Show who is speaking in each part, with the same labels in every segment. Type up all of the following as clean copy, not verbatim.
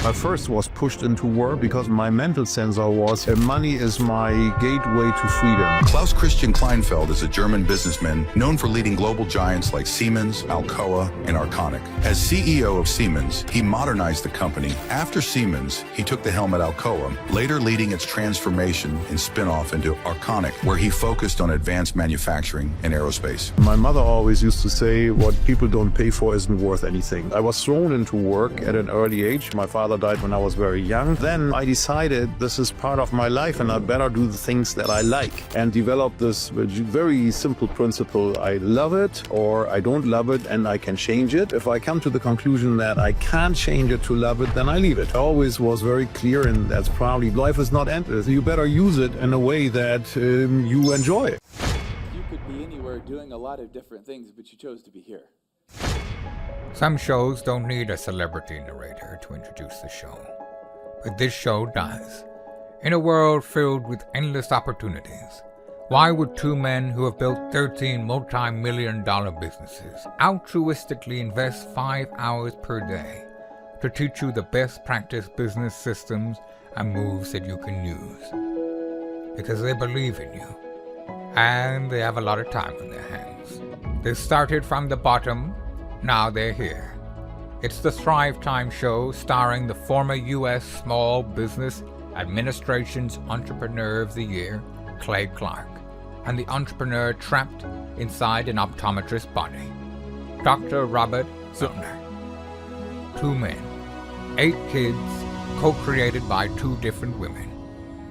Speaker 1: I first was pushed into work because my mental sensor was money is my gateway to freedom.
Speaker 2: Klaus Kleinfeld is a German businessman known for leading global giants like Siemens, Alcoa, and Arconic. As CEO of Siemens, he modernized the company. After Siemens, he took the helm at Alcoa, later leading its transformation and spin-off into Arconic, where he focused on advanced manufacturing and aerospace.
Speaker 1: My mother always used to say, what people don't pay for isn't worth anything. I was thrown into work at an early age. My father died when I was very young. Then I decided this is part of my life and I better do the things that I like and develop this very simple principle. I love it or I don't love it and I can change it. If I come to the conclusion that I can't change it to love it, then I leave it. I always was very clear, and that's probably life is not endless. You better use it in a way that you enjoy.
Speaker 3: You could be anywhere doing a lot of different things, but you chose to be here.
Speaker 4: Some shows don't need a celebrity narrator to introduce the show, but this show does. In a world filled with endless opportunities, why would two men who have built 13 multi-million-dollar businesses altruistically invest 5 hours per day to teach you the best practice business systems and moves that you can use? Because they believe in you, and they have a lot of time on their hands. They started from the bottom. Now they're here. It's the Thrivetime show starring the former U.S. Small Business Administration's Entrepreneur of the Year, Clark, and the entrepreneur trapped inside an optometrist's body, Dr. Robert Zuttner. 2 men, 8 kids, co-created by 2 different women,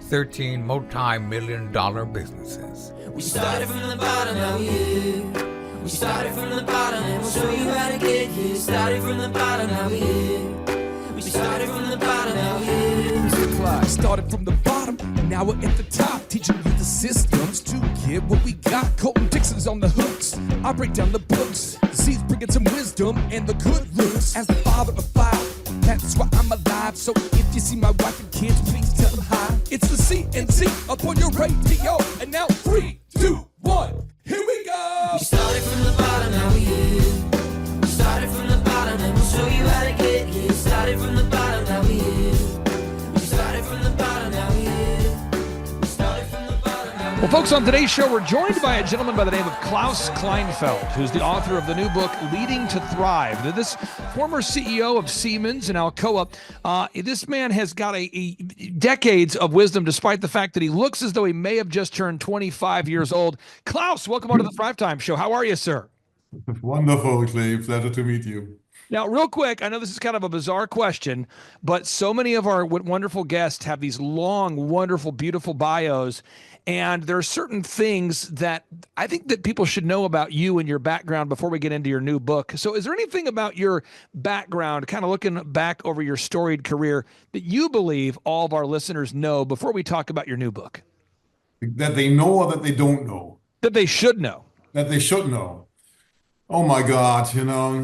Speaker 4: 13 multi-million-dollar businesses.
Speaker 5: We started from the bottom, now we're here. We started from the bottom and we'll show you how to get here. Started from the bottom, now we're here. We started from the bottom, now we're here.
Speaker 6: Mr. Klaus started from the bottom, and now we're at the top, teaching you the systems to get what we got. Colton Dixon's on the hooks. I break down the books. C's bringing some wisdom and the good looks. As the father of 5, that's why I'm alive. So if you see my wife and kids, please tell them hi. It's the CNC up on your radio, and now 3, 2, 1. Here we go!
Speaker 5: We started from the bottom, now we're here. We started from the bottom and we'll show you how to get here. Started from the bottom, now we're here. We started from the bottom, now we're here. We started from the bottom, now we're here.
Speaker 7: Well, folks, on today's show, we're joined by a gentleman by the name of Klaus Kleinfeld, who's the author of the new book, Leading to Thrive. Now, this former CEO of Siemens and Alcoa, this man has got a decades of wisdom, despite the fact that he looks as though he may have just turned 25 years old. Klaus, welcome onto the Thrivetime show. How are you, sir?
Speaker 8: Wonderful, Clay. Pleasure to meet you.
Speaker 7: Now, real quick, I know this is kind of a bizarre question, but so many of our wonderful guests have these long, wonderful, beautiful bios, and there are certain things that I think that people should know about you and your background before we get into your new book. So is there anything about your background, kind of looking back over your storied career, that you believe all of our listeners know before we talk about your new book?
Speaker 8: That they know or that they don't know?
Speaker 7: That they should know.
Speaker 8: That they should know. Oh my God,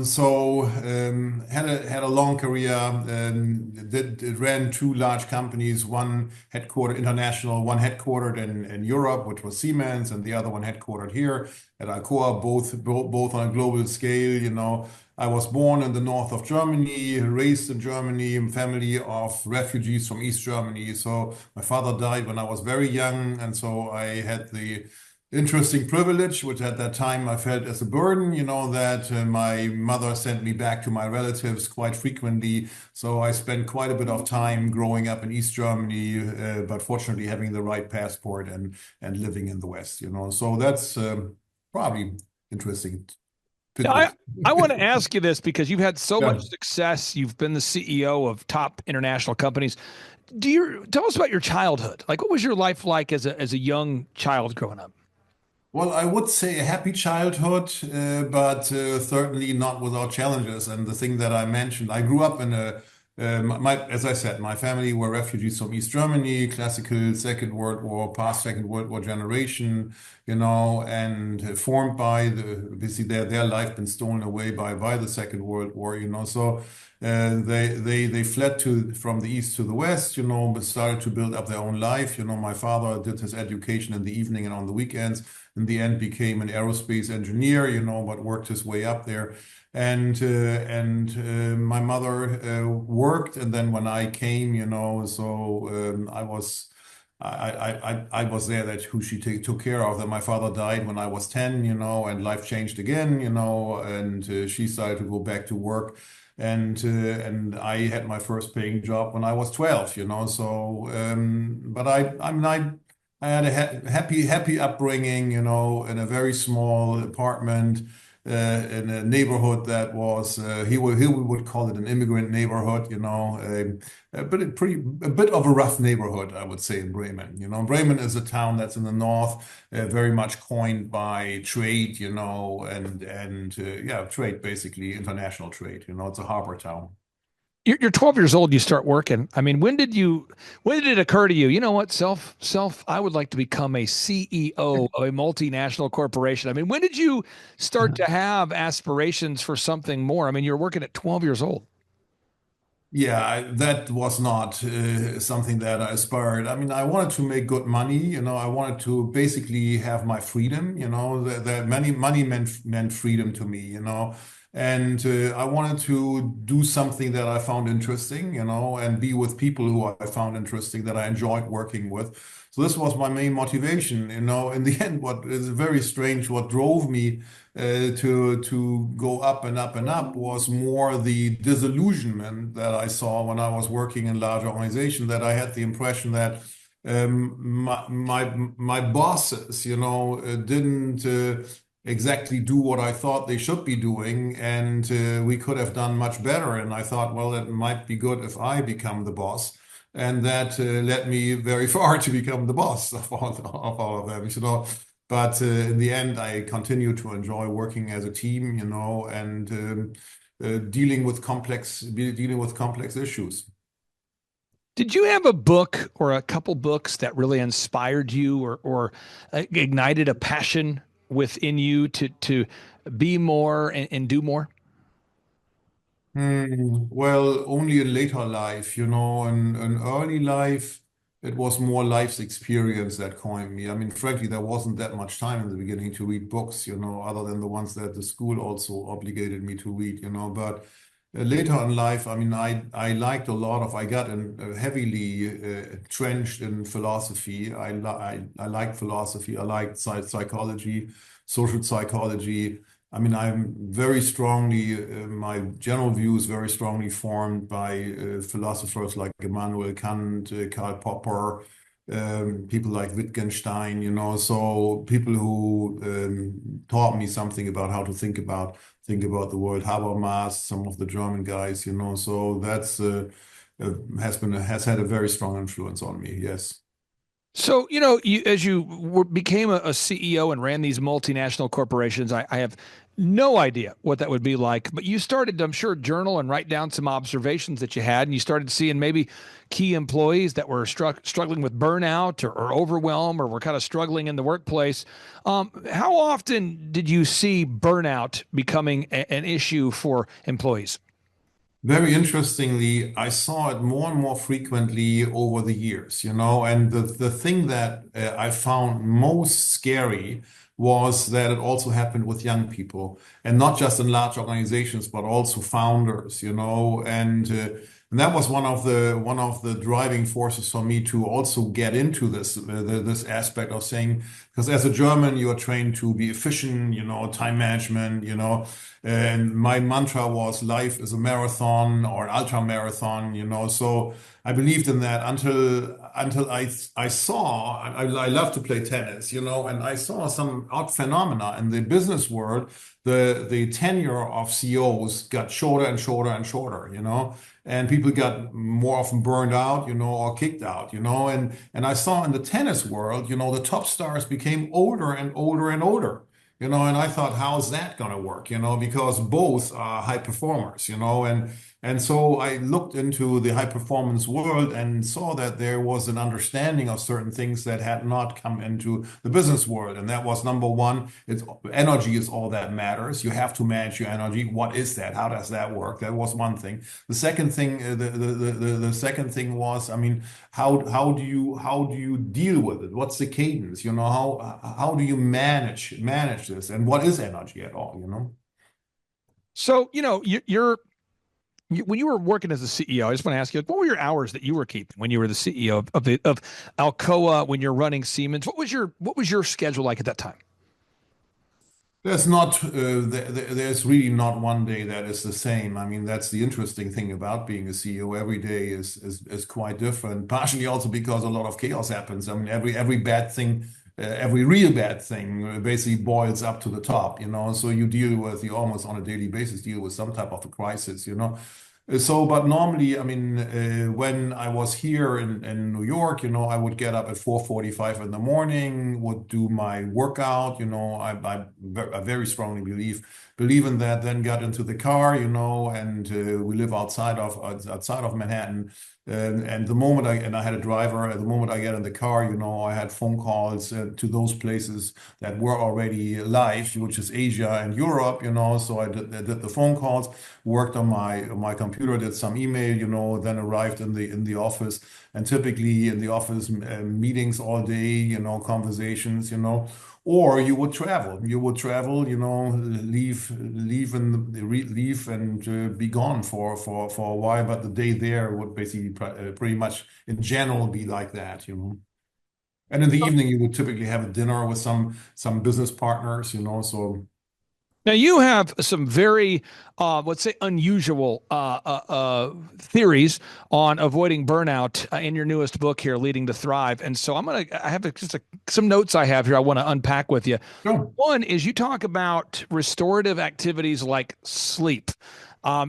Speaker 8: so had a long career, ran 2 large companies, one headquartered international, one headquartered in Europe, which was Siemens, and the other one headquartered here at Alcoa, both on a global scale. I was born in the north of Germany, raised in Germany, family of refugees from East Germany. So my father died when I was very young, and so I had the interesting privilege, which at that time I felt as a burden, that my mother sent me back to my relatives quite frequently. So I spent quite a bit of time growing up in East Germany, but fortunately having the right passport and living in the West, So that's probably interesting.
Speaker 7: Now, I want to ask you this because you've had so much success. You've been the CEO of top international companies. Tell us about your childhood. Like, what was your life like as a young child growing up?
Speaker 8: Well, I would say a happy childhood, but certainly not without challenges. And the thing that I mentioned, I grew up in as I said, my family were refugees from East Germany, classical Second World War, past Second World War generation, and formed by obviously their life been stolen away by the Second World War, So they fled from the east to the west, but started to build up their own life. My father did his education in the evening and on the weekends. In the end, became an aerospace engineer, but worked his way up there. and my mother worked, and then when I came, so I was there that who she took care of. Then my father died when I was 10, and life changed again, and she started to go back to work. And I had my first paying job when I was 12, so but I had a happy upbringing, in a very small apartment in a neighborhood that was he would call it an immigrant neighborhood, but a bit of a rough neighborhood, I would say, in Bremen. Bremen is a town that's in the north, very much coined by trade, and yeah, trade, basically international trade. It's a harbor town.
Speaker 7: You're 12 years old, you start working. I mean, when did it occur to you, you know what, I would like to become a CEO of a multinational corporation? I mean, when did you start to have aspirations for something more? I mean, you're working at 12 years old.
Speaker 8: Yeah, that was not something that I aspired. I mean, I wanted to make good money, I wanted to basically have my freedom, that money meant freedom to me, and I wanted to do something that I found interesting, and be with people who I found interesting, that I enjoyed working with. So this was my main motivation, In the end, what is very strange, what drove me to go up and up and up was more the disillusionment that I saw when I was working in large organizations, that I had the impression that my bosses, didn't exactly do what I thought they should be doing, and we could have done much better. And I thought, well, it might be good if I become the boss. And that led me very far to become the boss of all of them, But in the end, I continue to enjoy working as a team, and dealing with complex issues.
Speaker 7: Did you have a book or a couple books that really inspired you or ignited a passion within you to be more and do more?
Speaker 8: Well, only in later life, in early life, it was more life's experience that coined me. I mean, frankly, there wasn't that much time in the beginning to read books, other than the ones that the school also obligated me to read, But later in life, I mean, I liked a lot of, I got heavily trenched in philosophy. I liked philosophy. I liked psychology, social psychology. I mean, my general view is very strongly formed by philosophers like Immanuel Kant, Karl Popper, people like Wittgenstein, so people who taught me something about how to think about the world. Habermas, some of the German guys, so that's has had a very strong influence on me. Yes.
Speaker 7: So, as you became a CEO and ran these multinational corporations, I have no idea what that would be like, but you started, I'm sure, journal and write down some observations that you had, and you started seeing maybe key employees that were struggling with burnout or overwhelm, or were kind of struggling in the workplace. How often did you see burnout becoming an issue for employees?
Speaker 8: Very interestingly, I saw it more and more frequently over the years, and the thing that I found most scary was that it also happened with young people, and not just in large organizations, but also founders, and that was one of the driving forces for me to also get into this aspect of saying, because as a German, you are trained to be efficient, time management, and my mantra was life is a marathon or an ultra marathon, so I believed in that until I saw, I love to play tennis, and I saw some odd phenomena in the business world. The tenure of CEOs got shorter and shorter and shorter, and people got more often burned out, or kicked out, and I saw in the tennis world, the top stars became older and older and older. And I thought, how's that going to work? Because both are high performers, and so I looked into the high performance world and saw that there was an understanding of certain things that had not come into the business world. And that was number one, energy is all that matters. You have to manage your energy. What is that? How does that work? That was one thing. The second thing, the second thing was, I mean, how do you deal with it? What's the cadence? How do you manage this? And what is energy at all?
Speaker 7: So, when you were working as a CEO, I just want to ask you, what were your hours that you were keeping when you were the CEO of Alcoa, when you're running Siemens? What was your schedule like at that time?
Speaker 8: There's really not one day that is the same. I mean, that's the interesting thing about being a CEO. Every day is quite different, partially also because a lot of chaos happens. I mean, every bad thing, every real bad thing basically boils up to the top, So you almost on a daily basis deal with some type of a crisis. But normally, I mean, when I was here in New York, I would get up at 4:45 in the morning, would do my workout. I very strongly believe in that. Then got into the car, and we live outside of Manhattan. And I had a driver. At the moment I get in the car, I had phone calls to those places that were already live, which is Asia and Europe. So I did the phone calls, worked on my computer, did some email, then arrived in the office, and typically in the office meetings all day, conversations, or you would travel. Leave and be gone for a while. But the day there would basically pretty much in general be like that. And in the evening, you would typically have a dinner with some business partners. So
Speaker 7: Now you have some very, let's say, unusual theories on avoiding burnout in your newest book here, Leading to Thrive. And so I have some notes I have here I want to unpack with you.
Speaker 8: sure.
Speaker 7: One is you talk about restorative activities like sleep.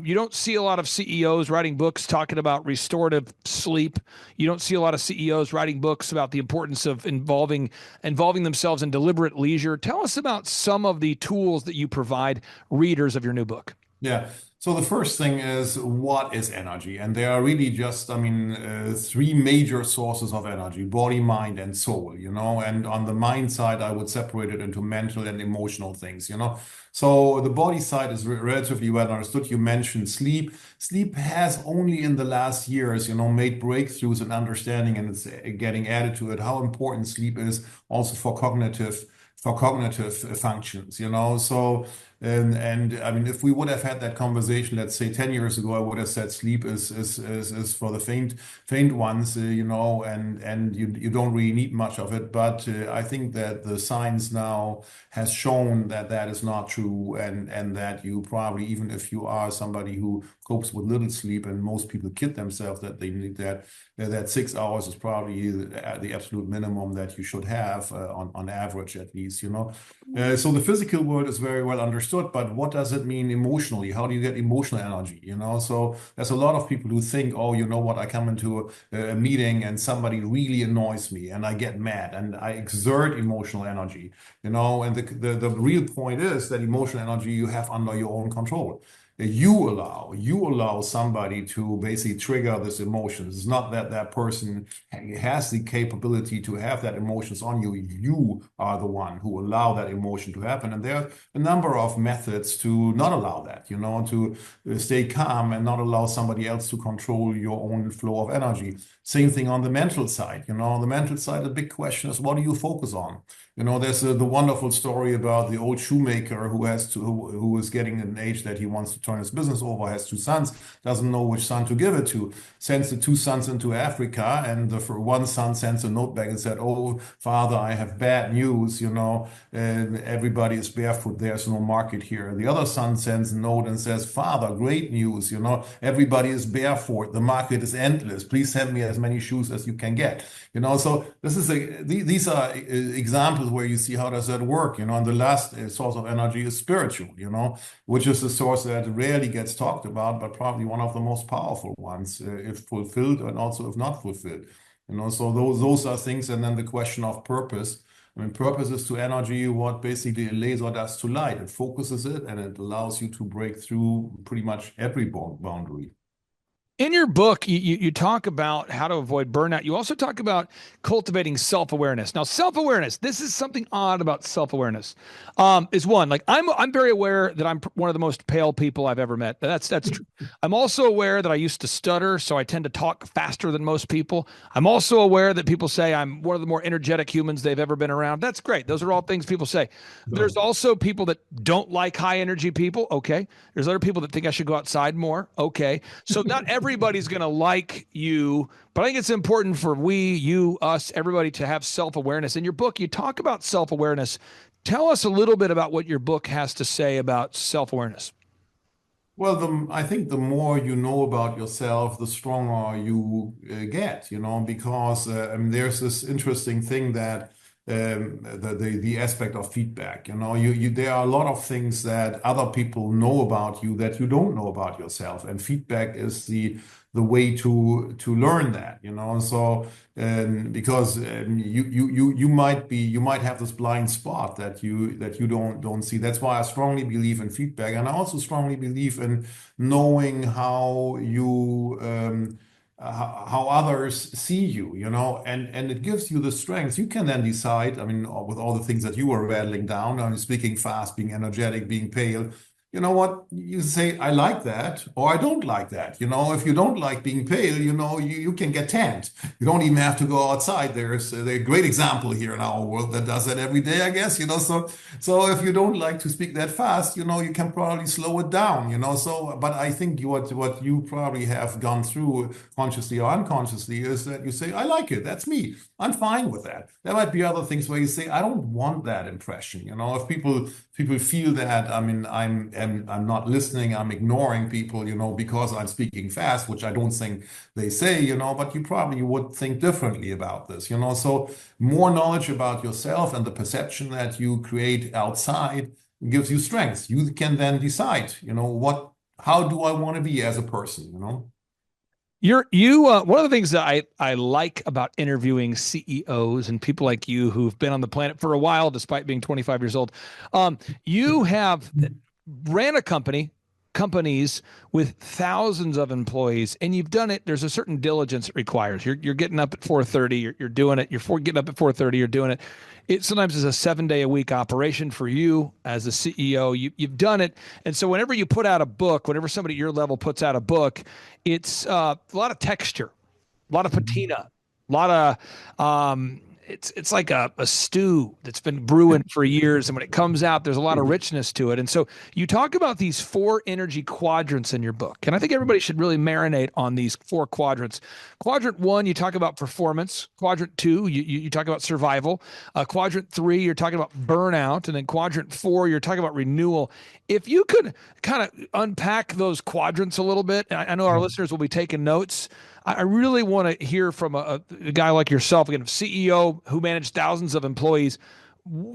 Speaker 7: You don't see a lot of CEOs writing books talking about restorative sleep. You don't see a lot of CEOs writing books about the importance of involving themselves in deliberate leisure. Tell us about some of the tools that you provide readers of your new book.
Speaker 8: Yeah. So the first thing is, what is energy? And there are really just, I mean, three major sources of energy: body, mind, and soul. And on the mind side, I would separate it into mental and emotional things. So the body side is relatively well understood. You mentioned sleep. Sleep has only in the last years, made breakthroughs in understanding, and it's getting added to it, how important sleep is also for cognitive functions. So and I mean, if we would have had that conversation, let's say 10 years ago, I would have said sleep is for the faint ones, and you don't really need much of it. But I think that the science now has shown that that is not true, and that you probably, even if you are somebody who copes with little sleep, and most people kid themselves that they need that 6 hours is probably the absolute minimum that you should have on average, at least. So the physical world is very well understood, but what does it mean emotionally? How do you get emotional energy? So there's a lot of people who think, oh, you know what, I come into a meeting and somebody really annoys me and I get mad and I exert emotional energy. And the real point is that emotional energy you have under your own control. You allow somebody to basically trigger this emotion. It's not that that person has the capability to have that emotions on you. You are the one who allow that emotion to happen. And there are a number of methods to not allow that, to stay calm and not allow somebody else to control your own flow of energy. Same thing on the mental side. On the mental side, the big question is, what do you focus on? There's the wonderful story about the old shoemaker who is getting an age that he wants to turn his business over, has two sons, doesn't know which son to give it to, sends the two sons into Africa, and the one son sends a note back and said, "Oh, father, I have bad news, everybody is barefoot, there's no market here." The other son sends a note and says, "Father, great news, everybody is barefoot, the market is endless, please send me as many shoes as you can get." So these are examples where you see how does that work, and the last source of energy is spiritual, which is a source that rarely gets talked about, but probably one of the most powerful ones, if fulfilled and also if not fulfilled. So those are things, and then the question of purpose. I mean, purpose is to energy what basically a laser does to light. It focuses it and it allows you to break through pretty much every boundary.
Speaker 7: In your book, you talk about how to avoid burnout. You also talk about cultivating self-awareness. Now, self-awareness, this is something odd about self-awareness. Is one, like I'm very aware that I'm one of the most pale people I've ever met. That's true. I'm also aware that I used to stutter, so I tend to talk faster than most people. I'm also aware that people say I'm one of the more energetic humans they've ever been around. That's great. Those are all things people say. There's also people that don't like high energy people. Okay. There's other people that think I should go outside more. Okay. So not everybody's going to like you, but I think it's important for you, us, everybody to have self-awareness. In your book, you talk about self-awareness. Tell us a little bit about what your book has to say about self-awareness.
Speaker 8: Well, I think the more you know about yourself, the stronger you get, because there's this interesting thing that the aspect of feedback, there are a lot of things that other people know about you that you don't know about yourself, and feedback is the way to learn that, So because you might have this blind spot that you don't see. That's why I strongly believe in feedback, and I also strongly believe in knowing how others see you, and it gives you the strength. You can then decide, I mean, with all the things that you were rattling down, speaking fast, being energetic, being pale, you know what? You say, I like that, or I don't like that. If you don't like being pale, you can get tanned. You don't even have to go outside. There's a great example here in our world that does that every day, I guess, So if you don't like to speak that fast, you can probably slow it down, but I think what you probably have gone through consciously or unconsciously is that you say, I like it. That's me. I'm fine with that. There might be other things where you say, I don't want that impression. If people feel that, I mean, I'm not listening, I'm ignoring people, because I'm speaking fast, which I don't think they say, but you probably would think differently about this, So more knowledge about yourself and the perception that you create outside gives you strength. You can then decide, how do I want to be as a person,
Speaker 7: One of the things that I like about interviewing CEOs and people like you who've been on the planet for a while, despite being 25 years old, you have ran companies with thousands of employees, and you've done it. There's a certain diligence it requires. You're getting up at 4:30. You're doing it. Getting up at 4:30. You're doing it. It sometimes is a 7-day-a-week operation for you as a CEO. You've done it, and so whenever you put out a book, whenever somebody at your level puts out a book, it's a lot of texture, a lot of patina, a lot of it's like a stew that's been brewing for years, and when it comes out, there's a lot of richness to it. And so you talk about these 4 energy quadrants in your book, and I think everybody should really marinate on these 4 quadrants. Quadrant 1, you talk about performance. Quadrant 2, you talk about survival. Quadrant 3, you're talking about burnout, and then quadrant 4, you're talking about renewal. If you could kind of unpack those quadrants a little bit, I know our listeners will be taking notes. I really want to hear from a guy like yourself, again, a CEO who managed thousands of employees.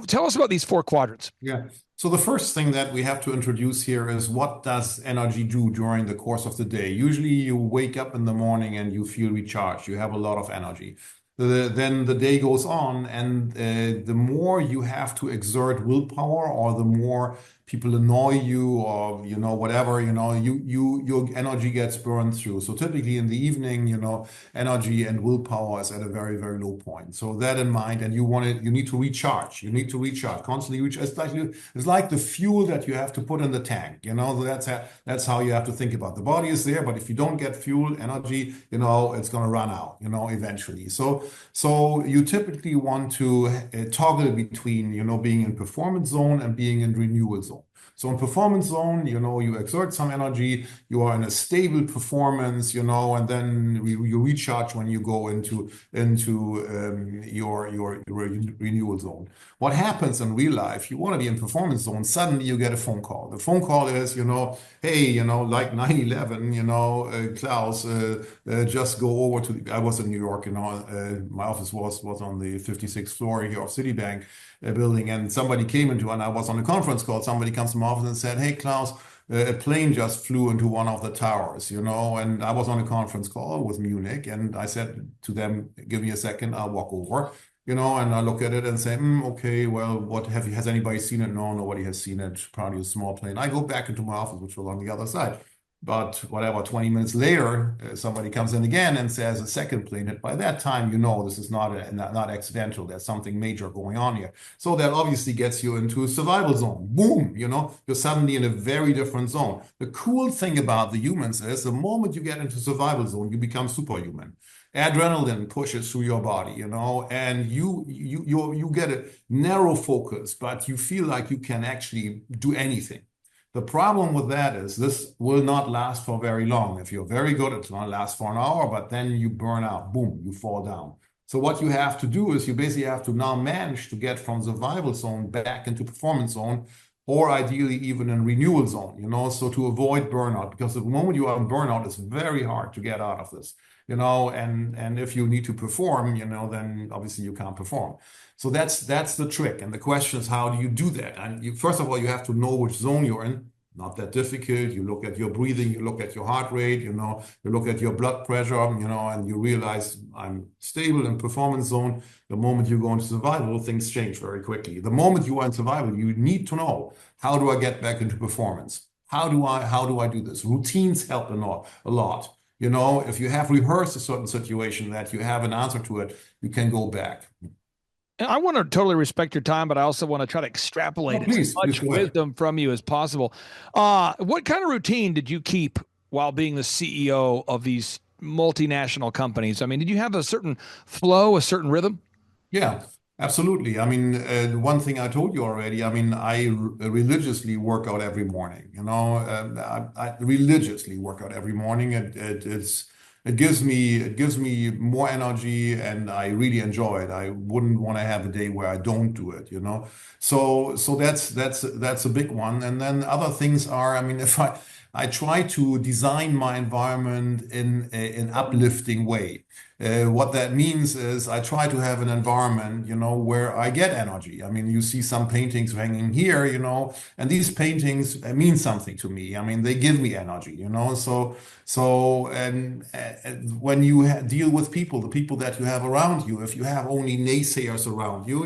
Speaker 7: Tell us about these 4 quadrants.
Speaker 8: Yeah. So the first thing that we have to introduce here is, what does energy do during the course of the day? Usually you wake up in the morning and you feel recharged. You have a lot of energy. Then the day goes on, and the more you have to exert willpower, or the more people annoy you, or whatever, your energy gets burned through. So typically in the evening, energy and willpower is at a very, very low point. So that in mind, and you need to recharge. You need to recharge, constantly recharge. It's like the fuel that you have to put in the tank. That's how you have to think about. The body is there, but if you don't get fuel, energy, it's going to run out, eventually. So you typically want to toggle between, being in performance zone and being in renewal zone. So in performance zone, you exert some energy, you are in a stable performance, and then you recharge when you go into your renewal zone. What happens in real life? You want to be in performance zone. Suddenly you get a phone call. The phone call is, hey, like 9/11, Klaus, just go over to. I was in New York. My office was on the 56th floor here of Citibank building, and somebody came into, and I was on a conference call. Somebody comes to my office and said, hey, Klaus, a plane just flew into one of the towers, and I was on a conference call with Munich, and I said to them, give me a second, I'll walk over, and I look at it and say, okay, well, has anybody seen it? No, nobody has seen it. Probably a small plane. I go back into my office, which was on the other side. But whatever, 20 minutes later, somebody comes in again and says a second plane hit. By that time, you know this is not accidental. There's something major going on here. So that obviously gets you into a survival zone. Boom, you're suddenly in a very different zone. The cool thing about the humans is the moment you get into survival zone, you become superhuman. Adrenaline pushes through your body, and you get a narrow focus, but you feel like you can actually do anything. The problem with that is this will not last for very long. If you're very good, it's going to last for an hour, but then you burn out. Boom, you fall down. So what you have to do is you basically have to now manage to get from survival zone back into performance zone, or ideally even in renewal zone, so to avoid burnout, because the moment you are in burnout, it's very hard to get out of this, and if you need to perform, then obviously you can't perform. So that's the trick. And the question is, how do you do that? And first of all, you have to know which zone you're in. Not that difficult. You look at your breathing, you look at your heart rate, you look at your blood pressure, and you realize I'm stable in performance zone. The moment you go into survival, things change very quickly. The moment you are in survival, you need to know, how do I get back into performance? How do I do this? Routines help a lot. If you have rehearsed a certain situation that you have an answer to it, you can go back.
Speaker 7: And I want to totally respect your time, but I also want to try to extrapolate as much wisdom from you as possible. What kind of routine did you keep while being the CEO of these multinational companies? I mean, did you have a certain flow, a certain rhythm?
Speaker 8: Yeah, absolutely. I mean, one thing I told you already, I mean, I religiously work out every morning, I religiously work out every morning. It gives me more energy, and I really enjoy it. I wouldn't want to have a day where I don't do it, So that's a big one. And then other things are, I mean, if I try to design my environment in an uplifting way. What that means is I try to have an environment, where I get energy. I mean, you see some paintings hanging here, and these paintings mean something to me. I mean, they give me energy, and when you deal with people, the people that you have around you, if you have only naysayers around you,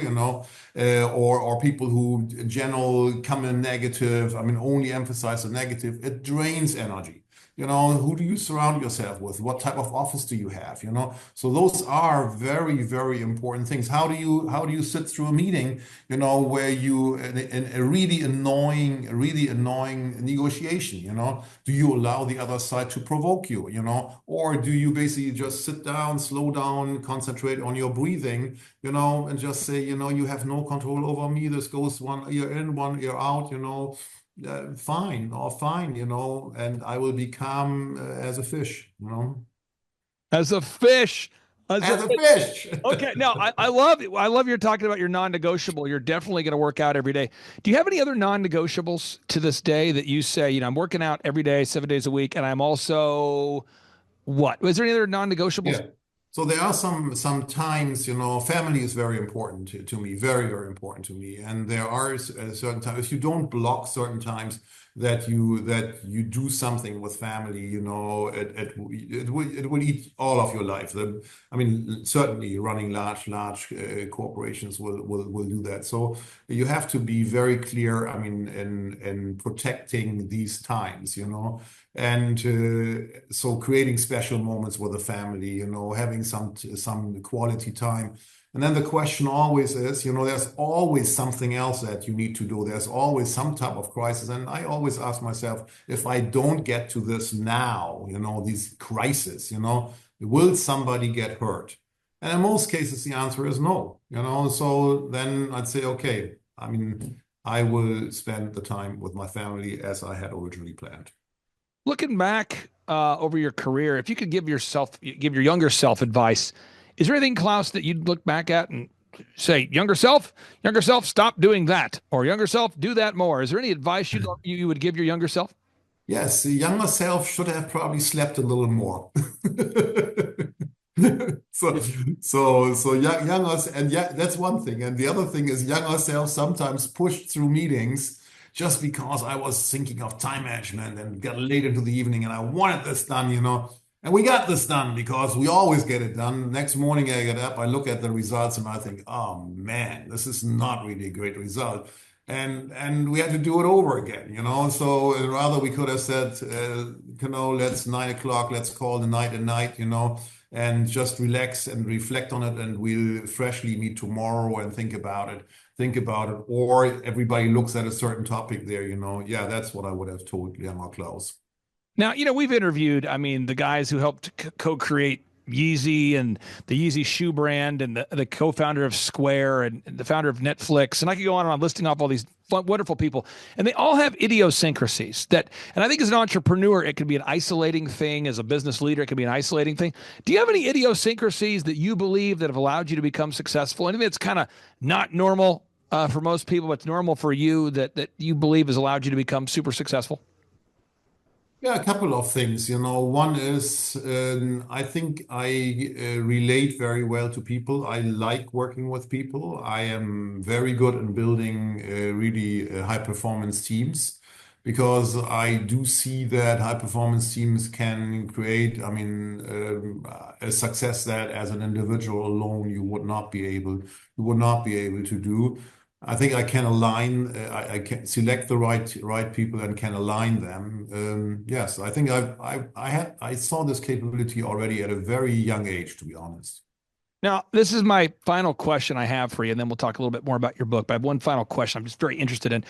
Speaker 8: or people who in general come in negative, I mean, only emphasize the negative, it drains energy. Who do you surround yourself with? What type of office do you have? So those are very, very important things. How do you sit through a meeting, where you in a really annoying negotiation, do you allow the other side to provoke you, or do you basically just sit down, slow down, concentrate on your breathing, and just say, you have no control over me. This goes one ear in, one ear out, fine, and I will be calm as a fish,
Speaker 7: As a fish.
Speaker 8: As a fish.
Speaker 7: Okay, no, I love it. I love you're talking about your non-negotiable. You're definitely going to work out every day. Do you have any other non-negotiables to this day that you say, I'm working out every day, 7 days a week, and I'm also what? Was there any other non-negotiables?
Speaker 8: Yeah. So there are some times, family is very important to me, very, very important to me. And there are certain times, if you don't block certain times that you do something with family, it will eat all of your life. I mean, certainly running large corporations will do that. So you have to be very clear, I mean, in protecting these times, and so creating special moments with the family, having some quality time. And then the question always is, there's always something else that you need to do. There's always some type of crisis. And I always ask myself, if I don't get to this now, these crises, will somebody get hurt? And in most cases, the answer is no, so then I'd say, okay, I mean, I will spend the time with my family as I had originally planned.
Speaker 7: Looking back over your career, if you could give your younger self advice, is there anything, Klaus, that you'd look back at and say, younger self, stop doing that, or younger self, do that more? Is there any advice you would give your younger self?
Speaker 8: Yes, the younger self should have probably slept a little more. So younger, and yeah, that's one thing. And the other thing is younger self sometimes pushed through meetings just because I was thinking of time management and got late into the evening and I wanted this done, And we got this done because we always get it done. Next morning I get up, I look at the results and I think, oh man, this is not really a great result. and we had to do it over again, you know. So rather we could have said, you know, let's 9 o'clock, let's call the night a night, you know, and just relax and reflect on it, and we'll freshly meet tomorrow and think about it. Or everybody looks at a certain topic there, you know. Yeah, that's what I would have told Jan or Klaus.
Speaker 7: Now, we've interviewed, I mean, the guys who helped co-create Yeezy and the Yeezy shoe brand, and the co-founder of Square, and the founder of Netflix. And I could go on and on listing off all these wonderful people. And they all have idiosyncrasies and I think as an entrepreneur, it can be an isolating thing. As a business leader, it can be an isolating thing. Do you have any idiosyncrasies that you believe that have allowed you to become successful? Anything that's kind of not normal for most people, but it's normal for you, that you believe has allowed you to become super successful?
Speaker 8: Yeah, a couple of things. You know, one is I think I relate very well to people. I like working with people. I am very good in building really high performance teams, because I do see that high performance teams can create, I mean, a success that as an individual alone you would not be able to do. I think I can align. I can select the right people and can align them. Yes, I think I saw this capability already at a very young age, to be honest.
Speaker 7: Now, this is my final question I have for you, and then we'll talk a little bit more about your book. But I have one final question I'm just very interested in.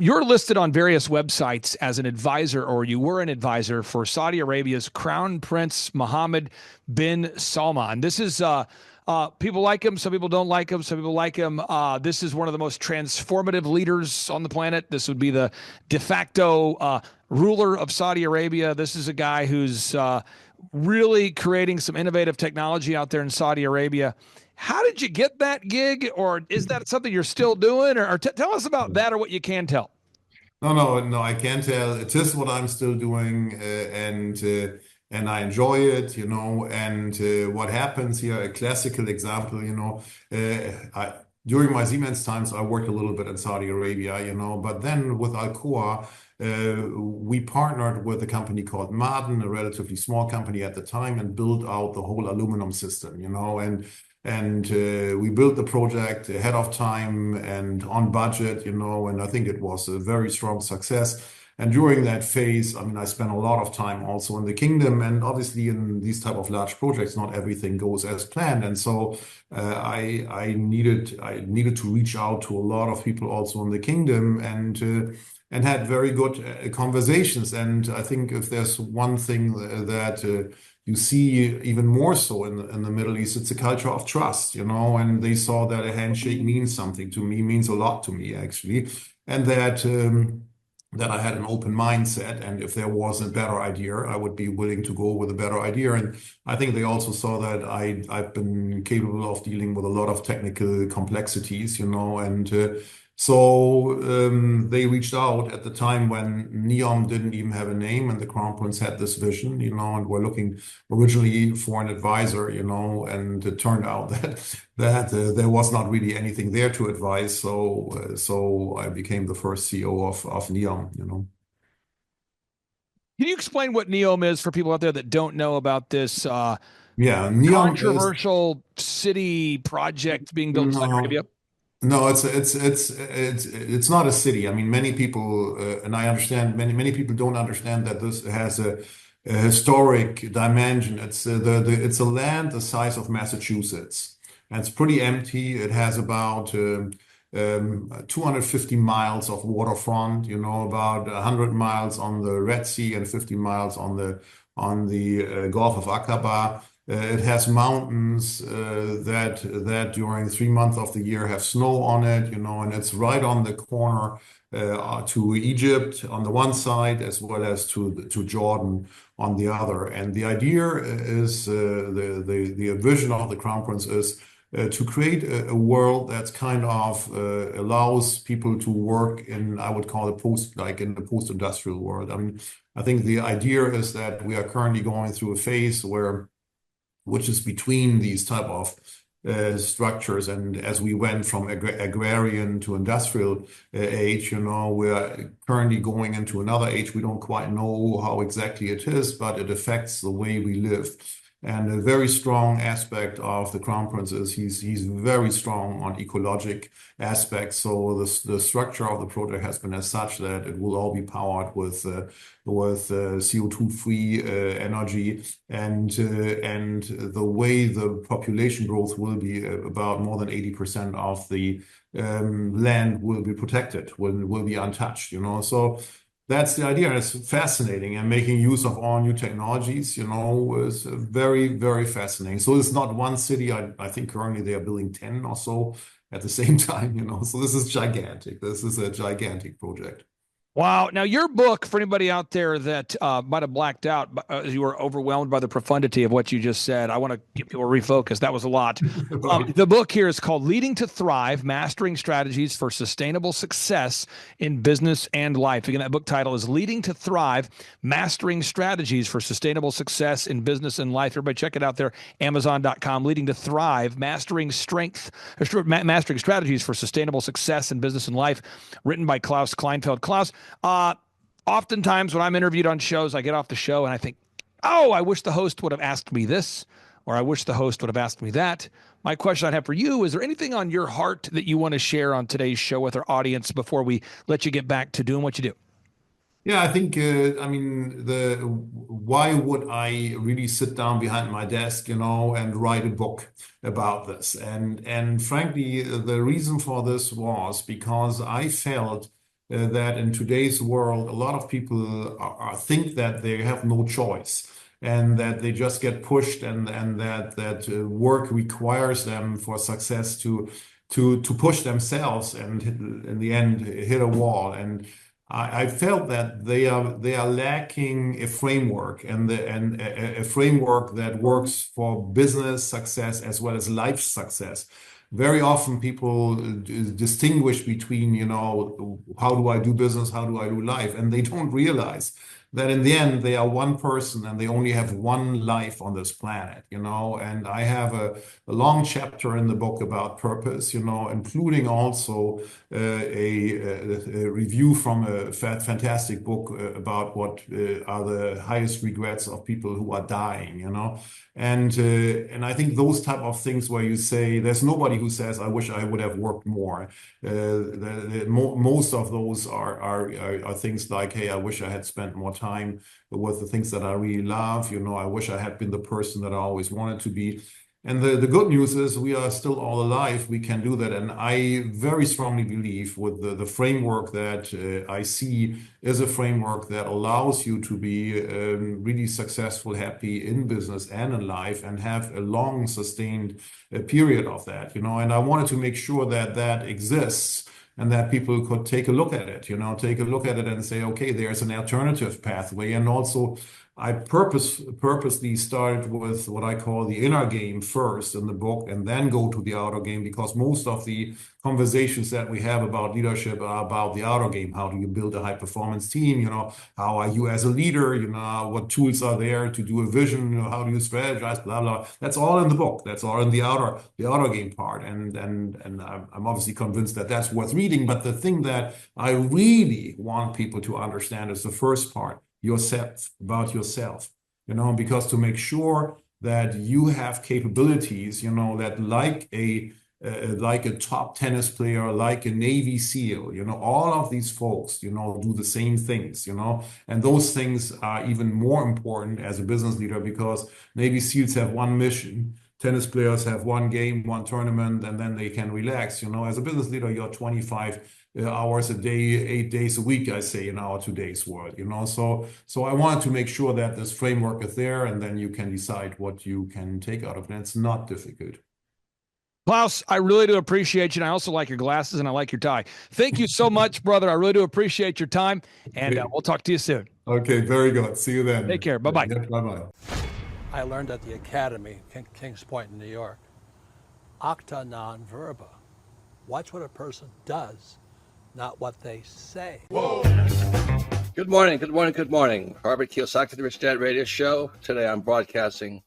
Speaker 7: You're listed on various websites as an advisor, or you were an advisor for Saudi Arabia's Crown Prince Mohammed bin Salman. This is people like him. Some people don't like him. Some people like him. This is one of the most transformative leaders on the planet. This would be the de facto ruler of Saudi Arabia. This is a guy who's really creating some innovative technology out there in Saudi Arabia. How did you get that gig, or is that something you're still doing, or tell us about that, or what you can tell?
Speaker 8: No, I can't tell. It is what I'm still doing, and I enjoy it, you know. And what happens here, a classical example, you know, during my Siemens times, I worked a little bit in Saudi Arabia, you know, but then with Alcoa, we partnered with a company called Marden, a relatively small company at the time, and built out the whole aluminum system, you know. And we built the project ahead of time and on budget, you know, and I think it was a very strong success. And during that phase, I mean, I spent a lot of time also in the kingdom, and obviously in these type of large projects, not everything goes as planned. And so I needed to reach out to a lot of people also in the kingdom, and had very good conversations. And I think if there's one thing that you see even more so in the Middle East, it's a culture of trust, you know. And they saw that a handshake means something to me, means a lot to me actually, and that I had an open mindset, and if there was a better idea, I would be willing to go with a better idea. And I think they also saw that I've been capable of dealing with a lot of technical complexities, you know. And so they reached out at the time when NEOM didn't even have a name, and the Crown Prince had this vision, you know, and were looking originally for an advisor, you know. And it turned out that there was not really anything there to advise. So I became the first CEO of NEOM, you know.
Speaker 7: Can you explain what NEOM is for people out there that don't know about this
Speaker 8: NEOM
Speaker 7: controversial city project being built in Saudi Arabia?
Speaker 8: No, it's not a city. I mean, many people, and I understand many people don't understand that this has a historic dimension. It's it's a land the size of Massachusetts, and it's pretty empty. It has about 250 miles of waterfront, you know, about 100 miles on the Red Sea and 50 miles on the Gulf of Aqaba. It has mountains that during 3 months of the year have snow on it, you know, and it's right on the corner to Egypt on the one side, as well as to Jordan on the other. And the idea is the vision of the Crown Prince is to create a world that's kind of allows people to work in, I would call it in the post-industrial world. I mean, I think the idea is that we are currently going through a phase which is between these type of structures. And as we went from agrarian to industrial age, you know, we are currently going into another age. We don't quite know how exactly it is, but it affects the way we live. And a very strong aspect of the Crown Prince is he's very strong on ecologic aspects. So the structure of the project has been as such that it will all be powered with CO2 free energy, and the way the population growth will be about more than 80% of the land will be protected, will be untouched. So that's the idea. It's fascinating, and making use of all new technologies, is very, very fascinating. So it's not one city. I think currently they are building 10 or so at the same time, So this is gigantic. This is a gigantic project.
Speaker 7: Wow. Now, your book, for anybody out there that might have blacked out, you were overwhelmed by the profundity of what you just said. I want to get people refocused. That was a lot. The book here is called Leading to Thrive, Mastering Strategies for Sustainable Success in Business and Life. Again, that book title is Leading to Thrive, Mastering Strategies for Sustainable Success in Business and Life. Everybody check it out there, Amazon.com. Leading to Thrive, Mastering Strategies for Sustainable Success in Business and Life, written by Klaus Kleinfeld. Klaus, oftentimes when I'm interviewed on shows, I get off the show and I think, oh, I wish the host would have asked me this, or I wish the host would have asked me that. My question I have for you, is there anything on your heart that you want to share on today's show with our audience before we let you get back to doing what you do?
Speaker 8: Yeah, I think, why would I really sit down behind my desk, and write a book about this? And frankly, the reason for this was because I felt that in today's world, a lot of people think that they have no choice, and that they just get pushed, and that work requires them for success to push themselves, and in the end hit a wall. And I felt that they are lacking a framework, and a framework that works for business success as well as life success. Very often people distinguish between, how do I do business, how do I do life? And they don't realize that in the end, they are one person and they only have one life on this planet, And I have a long chapter in the book about purpose, including also a review from a fantastic book about what are the highest regrets of people who are dying, And I think those type of things where you say, there's nobody who says, I wish I would have worked more. Most of those are things like, hey, I wish I had spent more time with the things that I really love. I wish I had been the person that I always wanted to be. And the good news is we are still all alive. We can do that. And I very strongly believe with the framework that I see is a framework that allows you to be really successful, happy in business and in life, and have a long sustained period of that, And I wanted to make sure that that exists, and that people could take a look at it, take a look at it and say, okay, there's an alternative pathway. And also, I purposely started with what I call the inner game first in the book, and then go to the outer game, because most of the conversations that we have about leadership are about the outer game. How do you build a high performance team? How are you as a leader? What tools are there to do a vision? How do you strategize? Blah, blah. That's all in the book. That's all in the outer game part. And I'm obviously convinced that that's worth reading. But the thing that I really want people to understand is the first part. Yourself, about yourself, because to make sure that you have capabilities, that like a top tennis player, like a Navy SEAL, all of these folks, do the same things, and those things are even more important as a business leader, because Navy SEALs have one mission. Tennis players have one game, one tournament, and then they can relax. As a business leader, you're 25 hours a day, 8 days a week, I say, in our today's world, So I wanted to make sure that this framework is there, and then you can decide what you can take out of it. And it's not difficult.
Speaker 7: Klaus, I really do appreciate you. And I also like your glasses, and I like your tie. Thank you so much, brother. I really do appreciate your time, and we'll talk to you soon.
Speaker 8: Okay, very good. See you then.
Speaker 7: Take care. Bye-bye.
Speaker 8: Yeah, bye-bye.
Speaker 9: I learned at the Academy, Kings Point in New York, acta non verba. Watch what a person does, not what they say.
Speaker 10: Whoa. Good morning. Robert Kiyosaki, the Rich Dad Radio Show. Today I'm broadcasting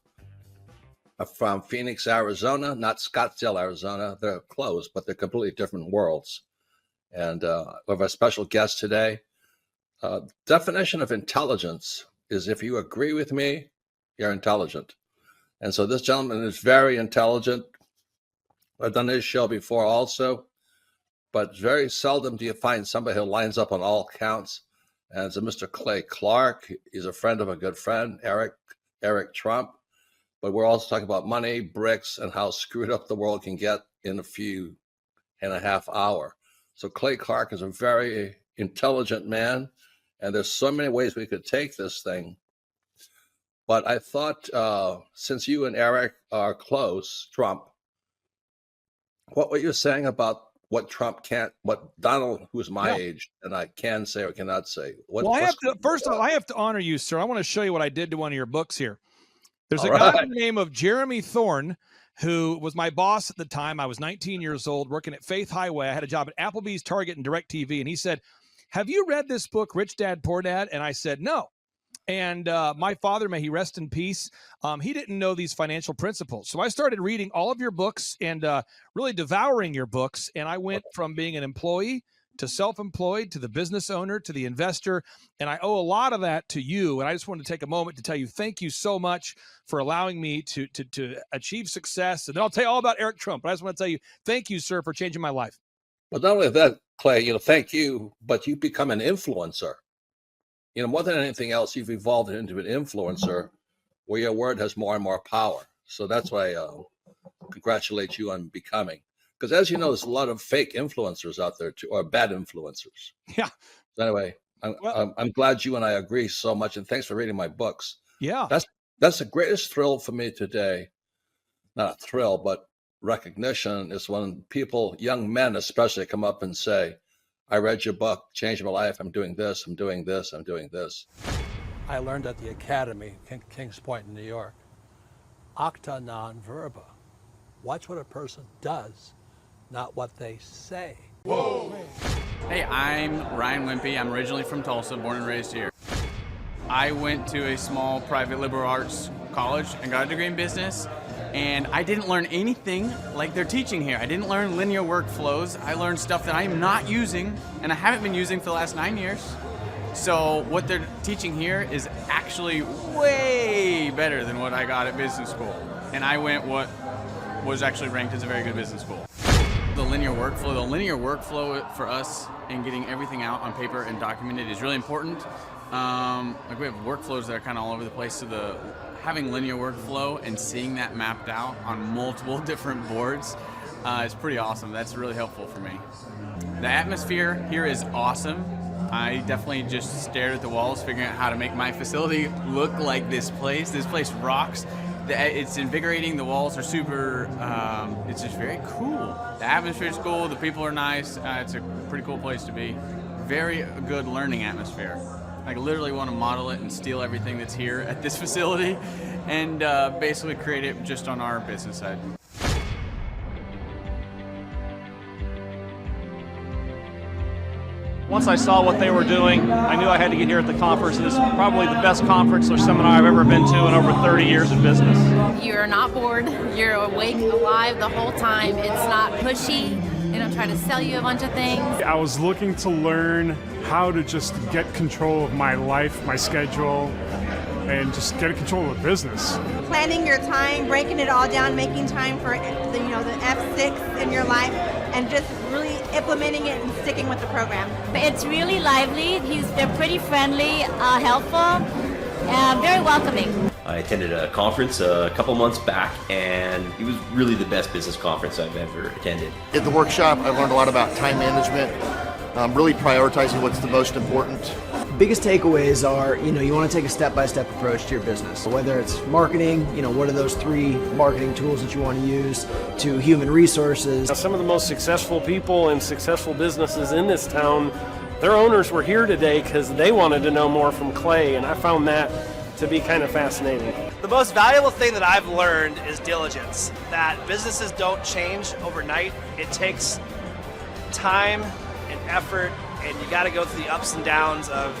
Speaker 10: from Phoenix, Arizona, not Scottsdale, Arizona. They're close, but they're completely different worlds. And we have a special guest today. Definition of intelligence is if you agree with me, you're intelligent. And so this gentleman is very intelligent. I've done his show before also, but very seldom do you find somebody who lines up on all counts. And it's a Mr. Clay Clark. He's a friend of a good friend, Eric Trump. But we're also talking about money, bricks, and how screwed up the world can get in a few and a half hour. So Clay Clark is a very intelligent man, and there's so many ways we could take this thing. But I thought, since you and Eric are close, Trump, what were you saying about what Trump can't, what Donald, who's my age, and I can say or cannot say?
Speaker 7: First of all, I have to honor you, sir. I want to show you what I did to one of your books here. There's a
Speaker 10: All
Speaker 7: guy by
Speaker 10: right.
Speaker 7: the name of Jeremy Thorne, who was my boss at the time. I was 19 years old, working at Faith Highway. I had a job at Applebee's, Target, and DirecTV. And he said, "Have you read this book, Rich Dad, Poor Dad?" And I said, "No." And my father, may he rest in peace, he didn't know these financial principles. So I started reading all of your books and really devouring your books. And I went from being an employee to self-employed, to the business owner, to the investor. And I owe a lot of that to you. And I just wanted to take a moment to tell you, thank you so much for allowing me to achieve success. And then I'll tell you all about Eric Trump. But I just want to tell you, thank you, sir, for changing my life.
Speaker 10: But not only that, Clay, thank you, but you become an influencer. More than anything else, you've evolved into an influencer where your word has more and more power. So that's why I congratulate you on becoming. Because as you know, there's a lot of fake influencers out there too, or bad influencers.
Speaker 7: Yeah.
Speaker 10: So anyway, I'm glad you and I agree so much, and thanks for reading my books.
Speaker 7: Yeah.
Speaker 10: That's the greatest thrill for me today. Not a thrill, but recognition is when people, young men especially, come up and say, "I read your book, changed my life. I'm doing this, I'm doing this, I'm doing this."
Speaker 9: I learned at the academy, Kings Point in New York, acta non verba. Watch what a person does, not what they say.
Speaker 11: Whoa. Hey, I'm Ryan Wimpy. I'm originally from Tulsa, born and raised here. I went to a small private liberal arts college and got a degree in business. And I didn't learn anything like they're teaching here. I didn't learn linear workflows. I learned stuff that I'm not using, and I haven't been using for the last 9 years. So what they're teaching here is actually way better than what I got at business school. And I went what was actually ranked as a very good business school. The linear workflow for us and getting everything out on paper and documented is really important. Like we have workflows that are kind of all over the place, so having linear workflow and seeing that mapped out on multiple different boards is pretty awesome. That's really helpful for me. The atmosphere here is awesome. I definitely just stared at the walls, figuring out how to make my facility look like this place. This place rocks. It's invigorating. The walls are super, it's just very cool. The atmosphere is cool. The people are nice. It's a pretty cool place to be. Very good learning atmosphere. I literally want to model it and steal everything that's here at this facility and basically create it just on our business side.
Speaker 12: Once I saw what they were doing, I knew I had to get here at the conference. This is probably the best conference or seminar I've ever been to in over 30 years in business.
Speaker 13: You're not bored. You're awake, alive the whole time. It's not pushy. They don't try to sell you a bunch of things.
Speaker 14: I was looking to learn how to just get control of my life, my schedule, and just get control of the business.
Speaker 15: Planning your time, breaking it all down, making time for the F6 in your life, and just really implementing it and sticking with the program.
Speaker 13: It's really lively. They're pretty friendly, helpful, very welcoming.
Speaker 16: I attended a conference a couple months back, and it was really the best business conference I've ever attended.
Speaker 17: At the workshop, I learned a lot about time management, really prioritizing what's the most important.
Speaker 18: Biggest takeaways are, you want to take a step-by-step approach to your business. Whether it's marketing, what are those 3 marketing tools that you want to use, to human resources.
Speaker 19: Now, some of the most successful people and successful businesses in this town, their owners were here today because they wanted to know more from Clay, and I found that to be kind of fascinating.
Speaker 20: The most valuable thing that I've learned is diligence, that businesses don't change overnight. It takes time and effort, and you got to go through the ups and downs of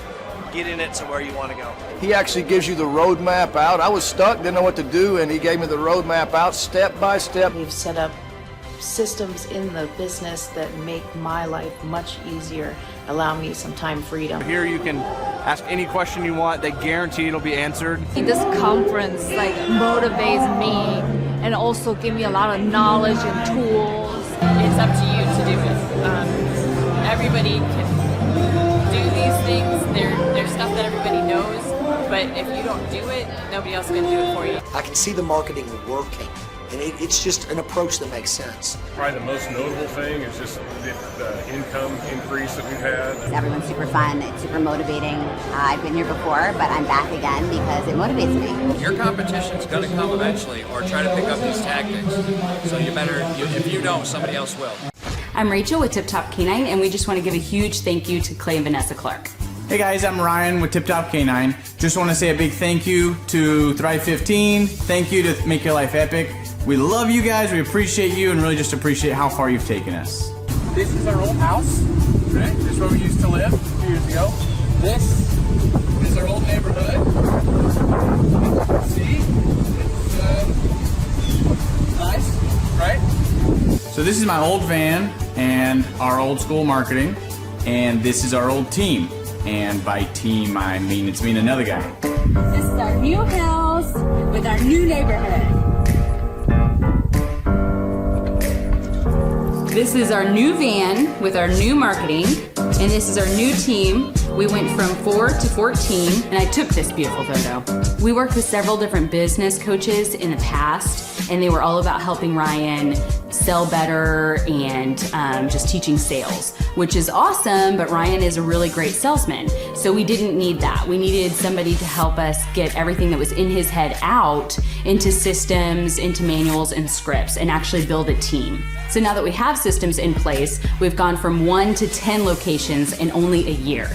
Speaker 20: getting it to where you want to go.
Speaker 17: He actually gives you the roadmap out. I was stuck, didn't know what to do, and he gave me the roadmap out step by step.
Speaker 21: We've set up systems in the business that make my life much easier, allow me some time freedom.
Speaker 22: Here you can ask any question you want. They guarantee it'll be answered.
Speaker 23: This conference motivates me and also give me a lot of knowledge and tools.
Speaker 24: It's up to you to do it. Everybody can do these things. There's stuff that everybody knows, but if you don't do it, nobody else is going to do it for you.
Speaker 25: I can see the marketing working, and it's just an approach that makes sense.
Speaker 26: Probably the most notable thing is just the income increase that we've had.
Speaker 27: Everyone's super fun, it's super motivating. I've been here before, but I'm back again because it motivates me.
Speaker 28: Your competition's going to come eventually, or try to pick up these tactics. So you better, if you don't, somebody else will.
Speaker 29: I'm Rachel with Tip Top Canine, and we just want to give a huge thank you to Clay and Vanessa Clark.
Speaker 30: Hey guys, I'm Ryan with Tip Top Canine. Just want to say a big thank you to Thrive 15. Thank you to Make Your Life Epic. We love you guys, we appreciate you, and really just appreciate how far you've taken us.
Speaker 22: This is our old house, right? This is where we used to live 2 years ago. This is our old neighborhood. See? It's nice, right?
Speaker 30: So this is my old van and our old school marketing, and this is our old team. And by team, I mean it's me and another guy.
Speaker 29: This is our new house with our new neighborhood. This is our new van with our new marketing, and this is our new team. We went from 4 to 14, and I took this beautiful photo. We worked with several different business coaches in the past, and they were all about helping Ryan sell better and just teaching sales, which is awesome, but Ryan is a really great salesman. So we didn't need that. We needed somebody to help us get everything that was in his head out into systems, into manuals and scripts, and actually build a team. So now that we have systems in place, we've gone from 1 to 10 locations in only a year.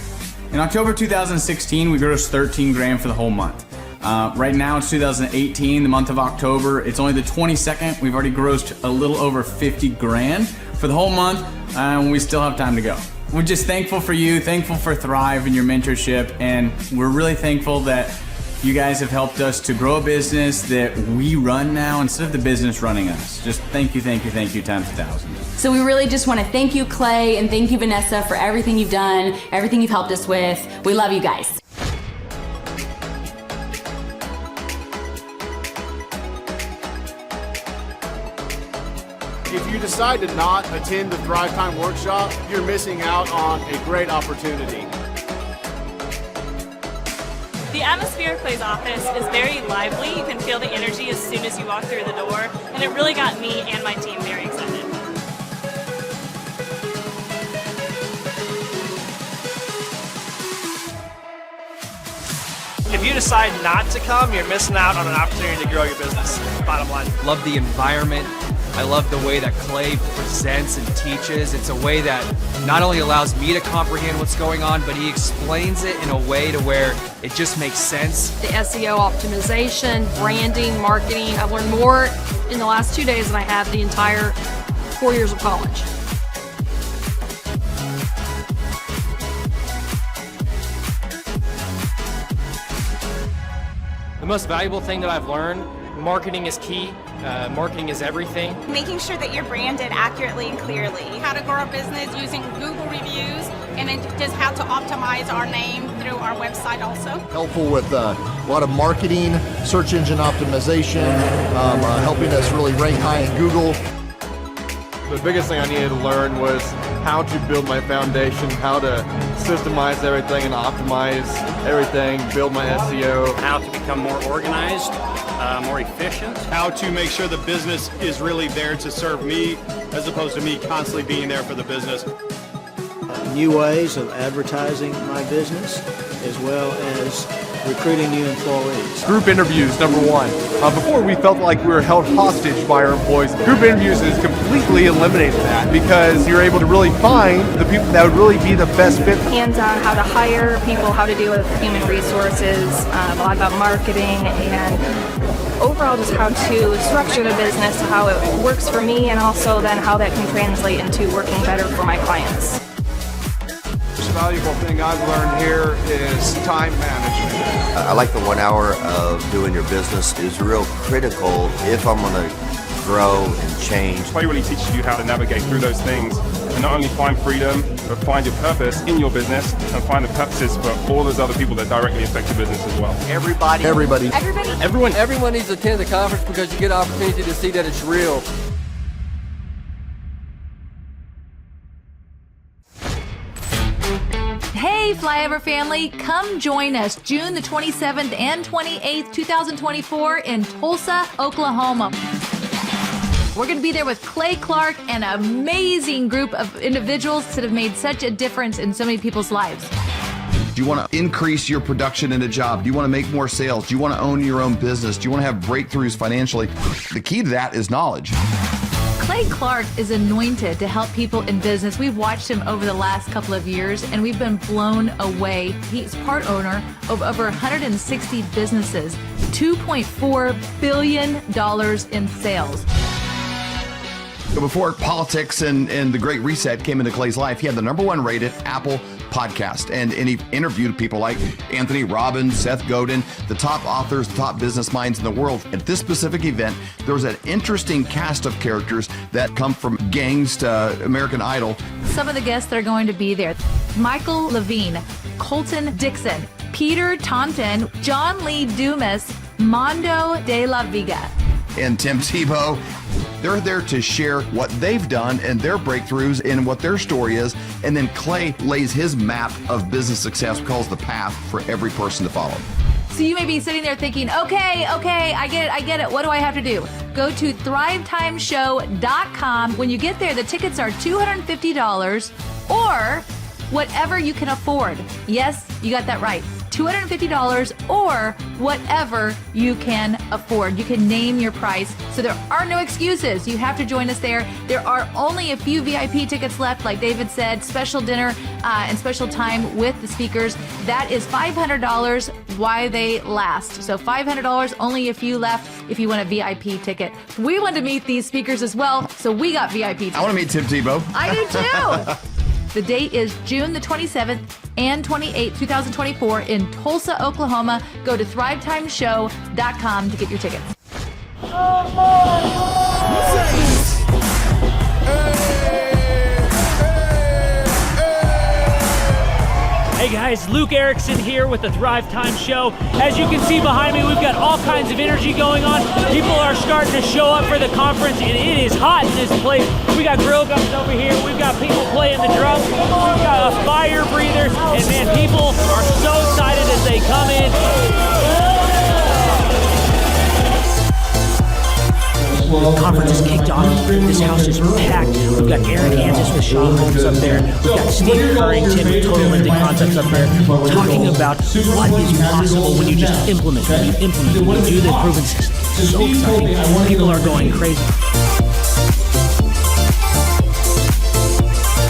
Speaker 30: In October 2016, we grossed 13 grand for the whole month. Right now it's 2018, the month of October. It's only the 22nd. We've already grossed a little over 50 grand for the whole month, and we still have time to go. We're just thankful for you, thankful for Thrive and your mentorship, and we're really thankful that you guys have helped us to grow a business that we run now instead of the business running us. Just thank you times 1,000.
Speaker 29: So we really just want to thank you, Clay, and thank you, Vanessa, for everything you've done, everything you've helped us with. We love you guys.
Speaker 31: If you decide to not attend the Thrivetime workshop, you're missing out on a great opportunity.
Speaker 32: The atmosphere of Clay's office is very lively. You can feel the energy as soon as you walk through the door, and it really got me and my team very excited.
Speaker 20: If you decide not to come, you're missing out on an opportunity to grow your business, bottom line.
Speaker 33: Love the environment. I love the way that Clay presents and teaches. It's a way that not only allows me to comprehend what's going on, but he explains it in a way to where it just makes sense.
Speaker 23: The SEO optimization, branding, marketing. I've learned more in the last 2 days than I have the entire 4 years of college.
Speaker 34: The most valuable thing that I've learned, marketing is key. Marketing is everything.
Speaker 35: Making sure that you're branded accurately and clearly. How to grow a business using Google reviews, and then just how to optimize our name through our website also.
Speaker 17: Helpful with a lot of marketing, search engine optimization, helping us really rank high in Google.
Speaker 31: The biggest thing I needed to learn was how to build my foundation, how to systemize everything and optimize everything, build my SEO.
Speaker 12: How to become more organized, more efficient.
Speaker 31: How to make sure the business is really there to serve me as opposed to me constantly being there for the business.
Speaker 36: New ways of advertising my business as well as recruiting new employees.
Speaker 31: Group interviews, number one. Before we felt like we were held hostage by our employees. Group interviews has completely eliminated that because you're able to really find the people that would really be the best fit.
Speaker 23: Hands-on how to hire people, how to deal with human resources, a lot about marketing, and overall just how to structure the business, how it works for me, and also then how that can translate into working better for my clients.
Speaker 31: The most valuable thing I've learned here is time management.
Speaker 37: I like the 1 hour of doing your business is real critical if I'm going to
Speaker 1: grow and change.
Speaker 26: Play really teaches you how to navigate through those things and not only find freedom, but find your purpose in your business and find the purposes for all those other people that directly affect your business as well.
Speaker 1: Everybody.
Speaker 2: Everyone needs to attend the conference because you get an opportunity to see that it's real.
Speaker 3: Hey, Flyover family, come join us June the 27th and 28th, 2024 in Tulsa, Oklahoma. We're going to be there with Clay Clark and an amazing group of individuals that have made such a difference in so many people's lives.
Speaker 4: Do you want to increase your production in a job? Do you want to make more sales? Do you want to own your own business? Do you want to have breakthroughs financially? The key to that is knowledge.
Speaker 3: Clay Clark is anointed to help people in business. We've watched him over the last couple of years, and we've been blown away. He's part owner of over 160 businesses, $2.4 billion in sales.
Speaker 4: Before politics and the Great Reset came into Clay's life, he had the #1 rated Apple podcast. And he interviewed people like Anthony Robbins, Seth Godin, the top authors, the top business minds in the world. At this specific event, there was an interesting cast of characters that come from gangs to American Idol.
Speaker 3: Some of the guests that are going to be there: Michael Levine, Colton Dixon, Peter Taunton, John Lee Dumas, Mondo de la Viga,
Speaker 4: and Tim Tebow. They're there to share what they've done and their breakthroughs and what their story is. And then Clay lays his map of business success, calls the path for every person to follow.
Speaker 3: So you may be sitting there thinking, okay, I get it. What do I have to do? Go to thrivetimeshow.com. When you get there, the tickets are $250 or whatever you can afford. Yes, you got that right. $250 or whatever you can afford. You can name your price. So there are no excuses. You have to join us there. There are only a few VIP tickets left, like David said, special dinner and special time with the speakers. That is $500 while they last. So $500, only a few left if you want a VIP ticket. We want to meet these speakers as well, so we got VIP tickets.
Speaker 4: I want to meet Tim Tebow.
Speaker 3: I do too. The date is June the 27th and 28th, 2024 in Tulsa, Oklahoma. Go to thrivetimeshow.com to get your tickets.
Speaker 5: Hey guys, Luke Erickson here with the Thrivetime Show. As you can see behind me, we've got all kinds of energy going on. People are starting to show up for the conference, and it is hot in this place. We got grill guns over here. We've got people playing the drums. We've got fire breathers, and man, people are so excited as they come in. The conference is kicked off. This house is packed. We've got Eric Antis with Shaw Homes up there. We've got Steve Currington with Total Lending Concepts up there talking about what is possible when you just implement, when you do the proven system. So exciting. People are going crazy.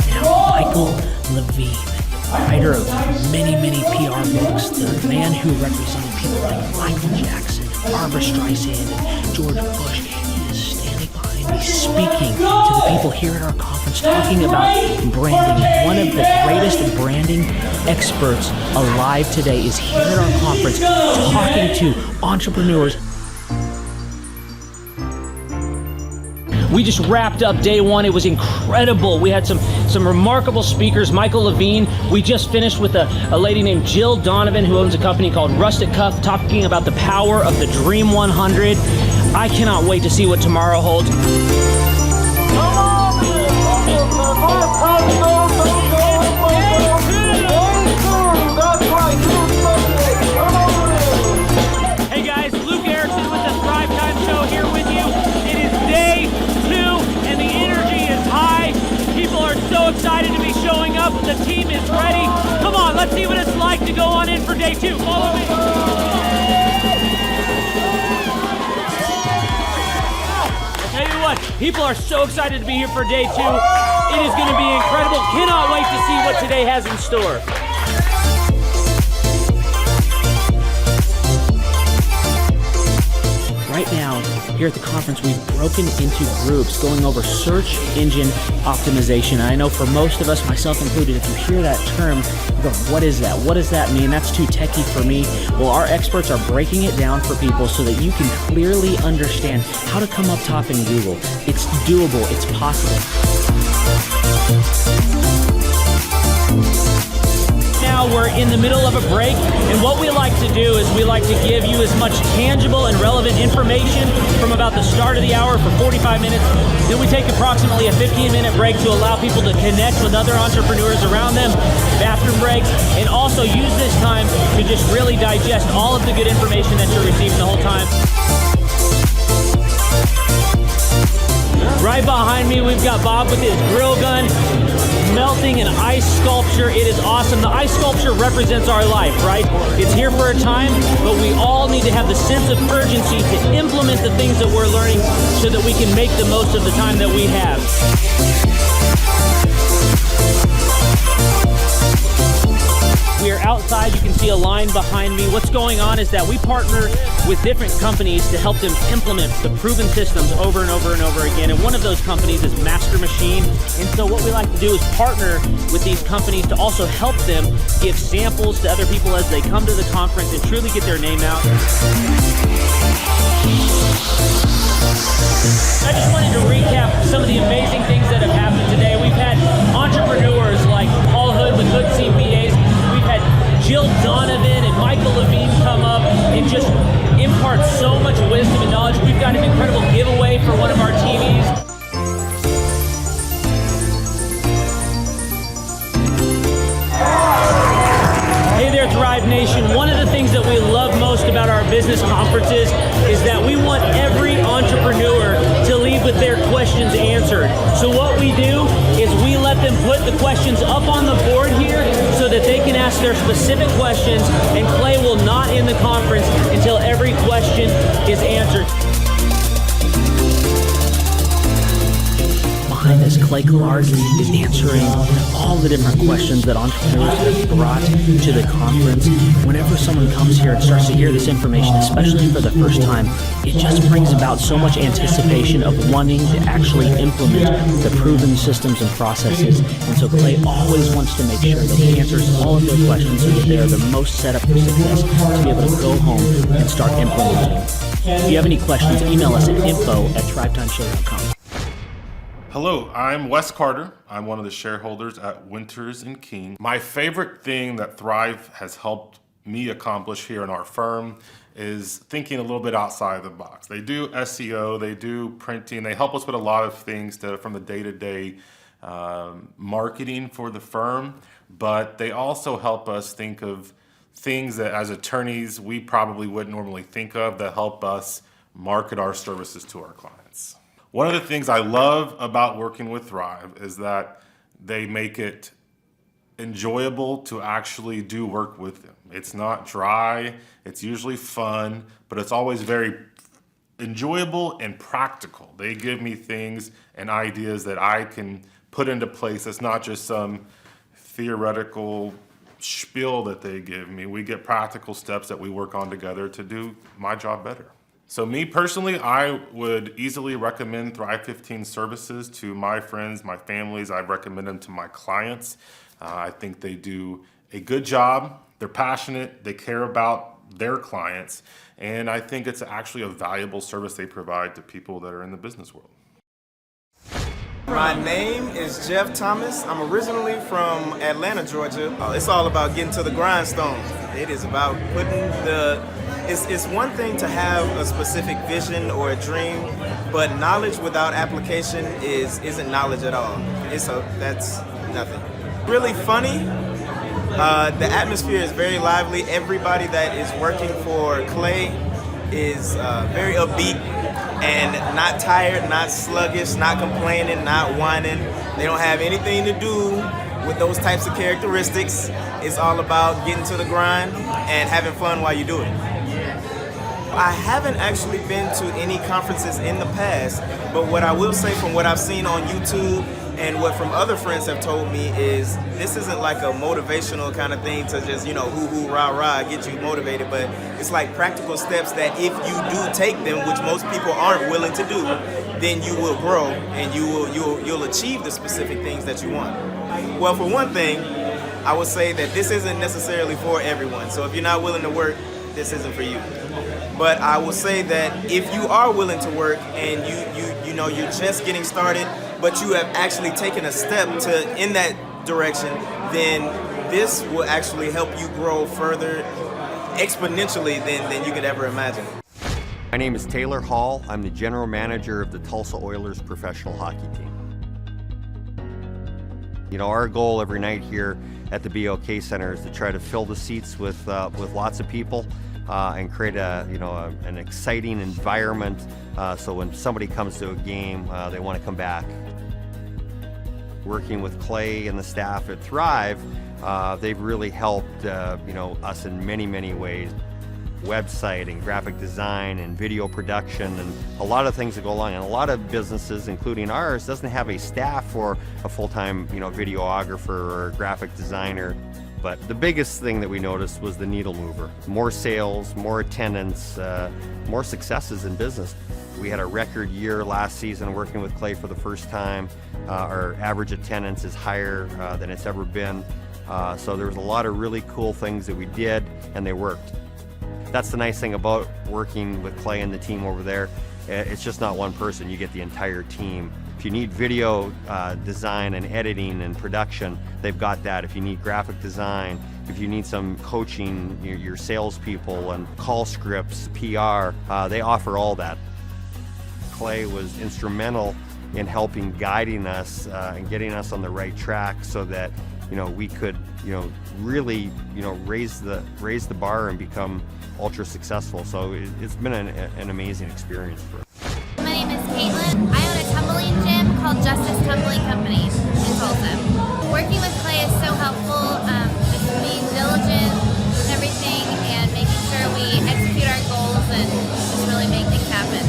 Speaker 5: Now, Michael Levine, writer of many PR books, the man who represented people like Michael Jackson, Barbara Streisand, and George Bush. He's speaking to the people here at our conference, talking about branding. One of the greatest branding experts alive today is here at our conference, talking to entrepreneurs. We just wrapped up day one. It was incredible. We had some remarkable speakers. Michael Levine. We just finished with a lady named Jill Donovan, who owns a company called Rustic Cuff, talking about the power of the Dream 100. I cannot wait to see what tomorrow holds. Hey guys, Luke Erickson with the Thrivetime Show here with you. It is day 2 and the energy is high. People are so excited to be showing up. The team is ready. Come on, let's see what it's like to go on in for day 2. Follow me. Tell you what, people are so excited to be here for day 2. It is going to be incredible. Cannot wait to see what today has in store. Right now, Here at the conference, we've broken into groups going over search engine optimization. And I know for most of us, myself included, if you hear that term, you go, what is that? What does that mean? That's too techie for me. Well, our experts are breaking it down for people so that you can clearly understand how to come up top in Google. It's doable. It's possible. Now we're in the middle of a break, and what we like to do is we like to give you as much tangible and relevant information from about the start of the hour for 45 minutes. Then we take approximately a 15-minute break to allow people to connect with other entrepreneurs around them, bathroom breaks, and also use this time to just really digest all of the good information that you're receiving the whole time. Right behind me, we've got Bob with his grill gun, melting an ice sculpture. It is awesome. The ice sculpture represents our life, right? It's here for a time, but we all need to have the sense of urgency to implement the things that we're learning so that we can make the most of the time that we have. We are outside. You can see a line behind me. What's going on is that we partner with different companies to help them implement the proven systems over and over and over again. And one of those companies is Master Machine. And so what we like to do is partner with these companies to also help them give samples to other people as they come to the conference and truly get their name out. I just wanted to recap some of the amazing things that have happened today. We've had entrepreneurs like Paul Hood with Hood CPAs. We've had Jill Donovan and Michael Levine come up and just impart so much wisdom and knowledge. We've got an incredible giveaway for one of our TVs. Hey there, Thrive Nation. One of the things that we love most about our business conferences is that we want every entrepreneur to leave with their questions answered. So what we do is we let them put the questions up on the board here so that they can ask their specific questions, and Clay will not end the conference until every question is answered. Behind us, Clay Clark is answering all the different questions that entrepreneurs have brought to the conference. Whenever someone comes here and starts to hear this information, especially for the first time, it just brings about so much anticipation of wanting to actually implement the proven systems and processes. And so Clay always wants to make sure that he answers all of their questions so that they are the most set up for success to be able to go home and start implementing. If you have any questions, email us at info@thrivetimeshow.com.
Speaker 1: Hello, I'm Wes Carter. I'm one of the shareholders at Winters & King. My favorite thing that Thrive has helped me accomplish here in our firm is thinking a little bit outside the box. They do SEO, they do printing, they help us with a lot of things from the day-to-day marketing for the firm, but they also help us think of things that as attorneys we probably wouldn't normally think of that help us market our services to our clients. One of the things I love about working with Thrive is that they make it enjoyable to actually do work with them. It's not dry, it's usually fun, but it's always very enjoyable and practical. They give me things and ideas that I can put into place. It's not just some theoretical spiel that they give me. We get practical steps that we work on together to do my job better. So me personally, I would easily recommend Thrive 15 services to my friends, my families. I recommend them to my clients. I think they do a good job. They're passionate. They care about their clients. And I think it's actually a valuable service they provide to people that are in the business world.
Speaker 6: My name is Jeff Thomas. I'm originally from Atlanta, Georgia. It's all about getting to the grindstone. It is about putting it's one thing to have a specific vision or a dream, but knowledge without application isn't knowledge at all. That's nothing. Really funny. The atmosphere is very lively. Everybody that is working for Clay is very upbeat and not tired, not sluggish, not complaining, not whining. They don't have anything to do with those types of characteristics. It's all about getting to the grind and having fun while you do it. I haven't actually been to any conferences in the past, but what I will say from what I've seen on YouTube and what from other friends have told me is this isn't like a motivational kind of thing to just, you know, hoo-hoo, rah-rah, get you motivated, but it's like practical steps that if you do take them, which most people aren't willing to do, then you will grow and you'll achieve the specific things that you want. Well, for one thing, I would say that this isn't necessarily for everyone. So if you're not willing to work, this isn't for you. But I will say that if you are willing to work and you know you're just getting started, but you have actually taken a step in that direction, then this will actually help you grow further exponentially than you could ever imagine.
Speaker 7: My name is Taylor Hall. I'm the general manager of the Tulsa Oilers professional hockey team. You know, our goal every night here at the BOK Center is to try to fill the seats with lots of people and create an exciting environment so when somebody comes to a game, they want to come back. Working with Clay and the staff at Thrive, they've really helped us in many ways. Website and graphic design and video production and a lot of things that go along. And a lot of businesses, including ours, doesn't have a staff or a full-time videographer or graphic designer. But the biggest thing that we noticed was the needle mover. More sales, more attendance, more successes in business. We had a record year last season working with Clay for the first time. Our average attendance is higher than it's ever been. So there was a lot of really cool things that we did, and they worked. That's the nice thing about working with Clay and the team over there. It's just not one person, you get the entire team. If you need video design and editing and production, they've got that. If you need graphic design, if you need some coaching, your salespeople and call scripts, PR, they offer all that. Clay was instrumental in helping guiding us and getting us on the right track so that we could really raise the bar and become ultra successful. So it's been an amazing experience for us.
Speaker 8: My name is Caitlin. I own a tumbling gym called Justice Tumbling Company in Tulsa. Working with Clay is so helpful, just being diligent with everything and making sure we execute our goals and just really make things happen.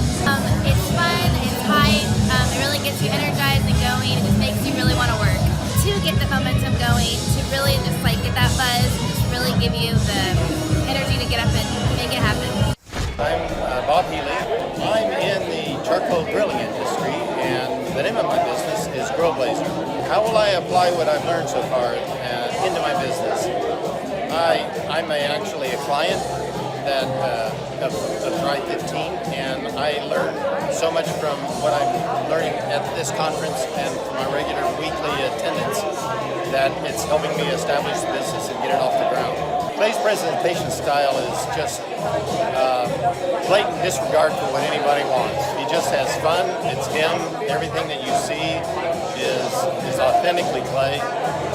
Speaker 8: It's fun, it's hype, it really gets you energized and going, it just makes you really want to work. To get the momentum going, to really just get that buzz, and just really give you the energy to get up and make it happen.
Speaker 9: I'm Bob Healy. I'm in the charcoal grilling industry, and the name of my business is Grill Blazer. How will I apply what I've learned so far into my business? I'm actually a client of Thrive 15, and I learned so much from what I'm learning at this conference and from my regular weekly attendance that it's helping me establish the business and get it off the ground. Clay's presentation style is just blatant disregard for what anybody wants. He just has fun, it's him, everything that you see is authentically Clay.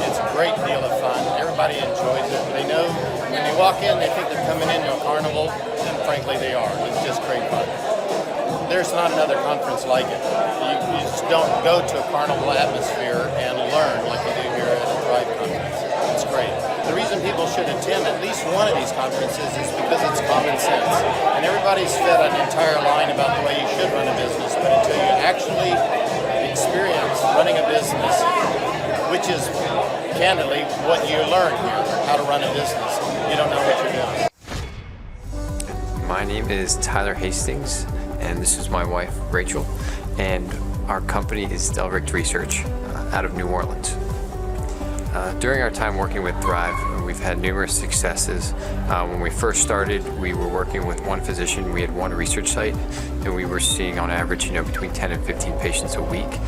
Speaker 9: It's a great deal of fun, everybody enjoys it. They know when they walk in, they think they're coming into a carnival, and frankly they are. It's just great fun. There's not another conference like it. You just don't go to a carnival atmosphere and learn like you do here at a Thrive conference. It's great. The reason people should attend at least one of these conferences is because it's common sense. And everybody's fed an entire line about the way you should run a business, but until you actually experience running a business, which is candidly what you learn here, how to run a business, you don't know what you're doing.
Speaker 10: My name is Tyler Hastings, and this is my wife, Rachel, and our company is Delricht Research out of New Orleans. During our time working with Thrive, we've had numerous successes. When we first started, we were working with one physician, we had one research site, and we were seeing on average between 10 and 15 patients a week.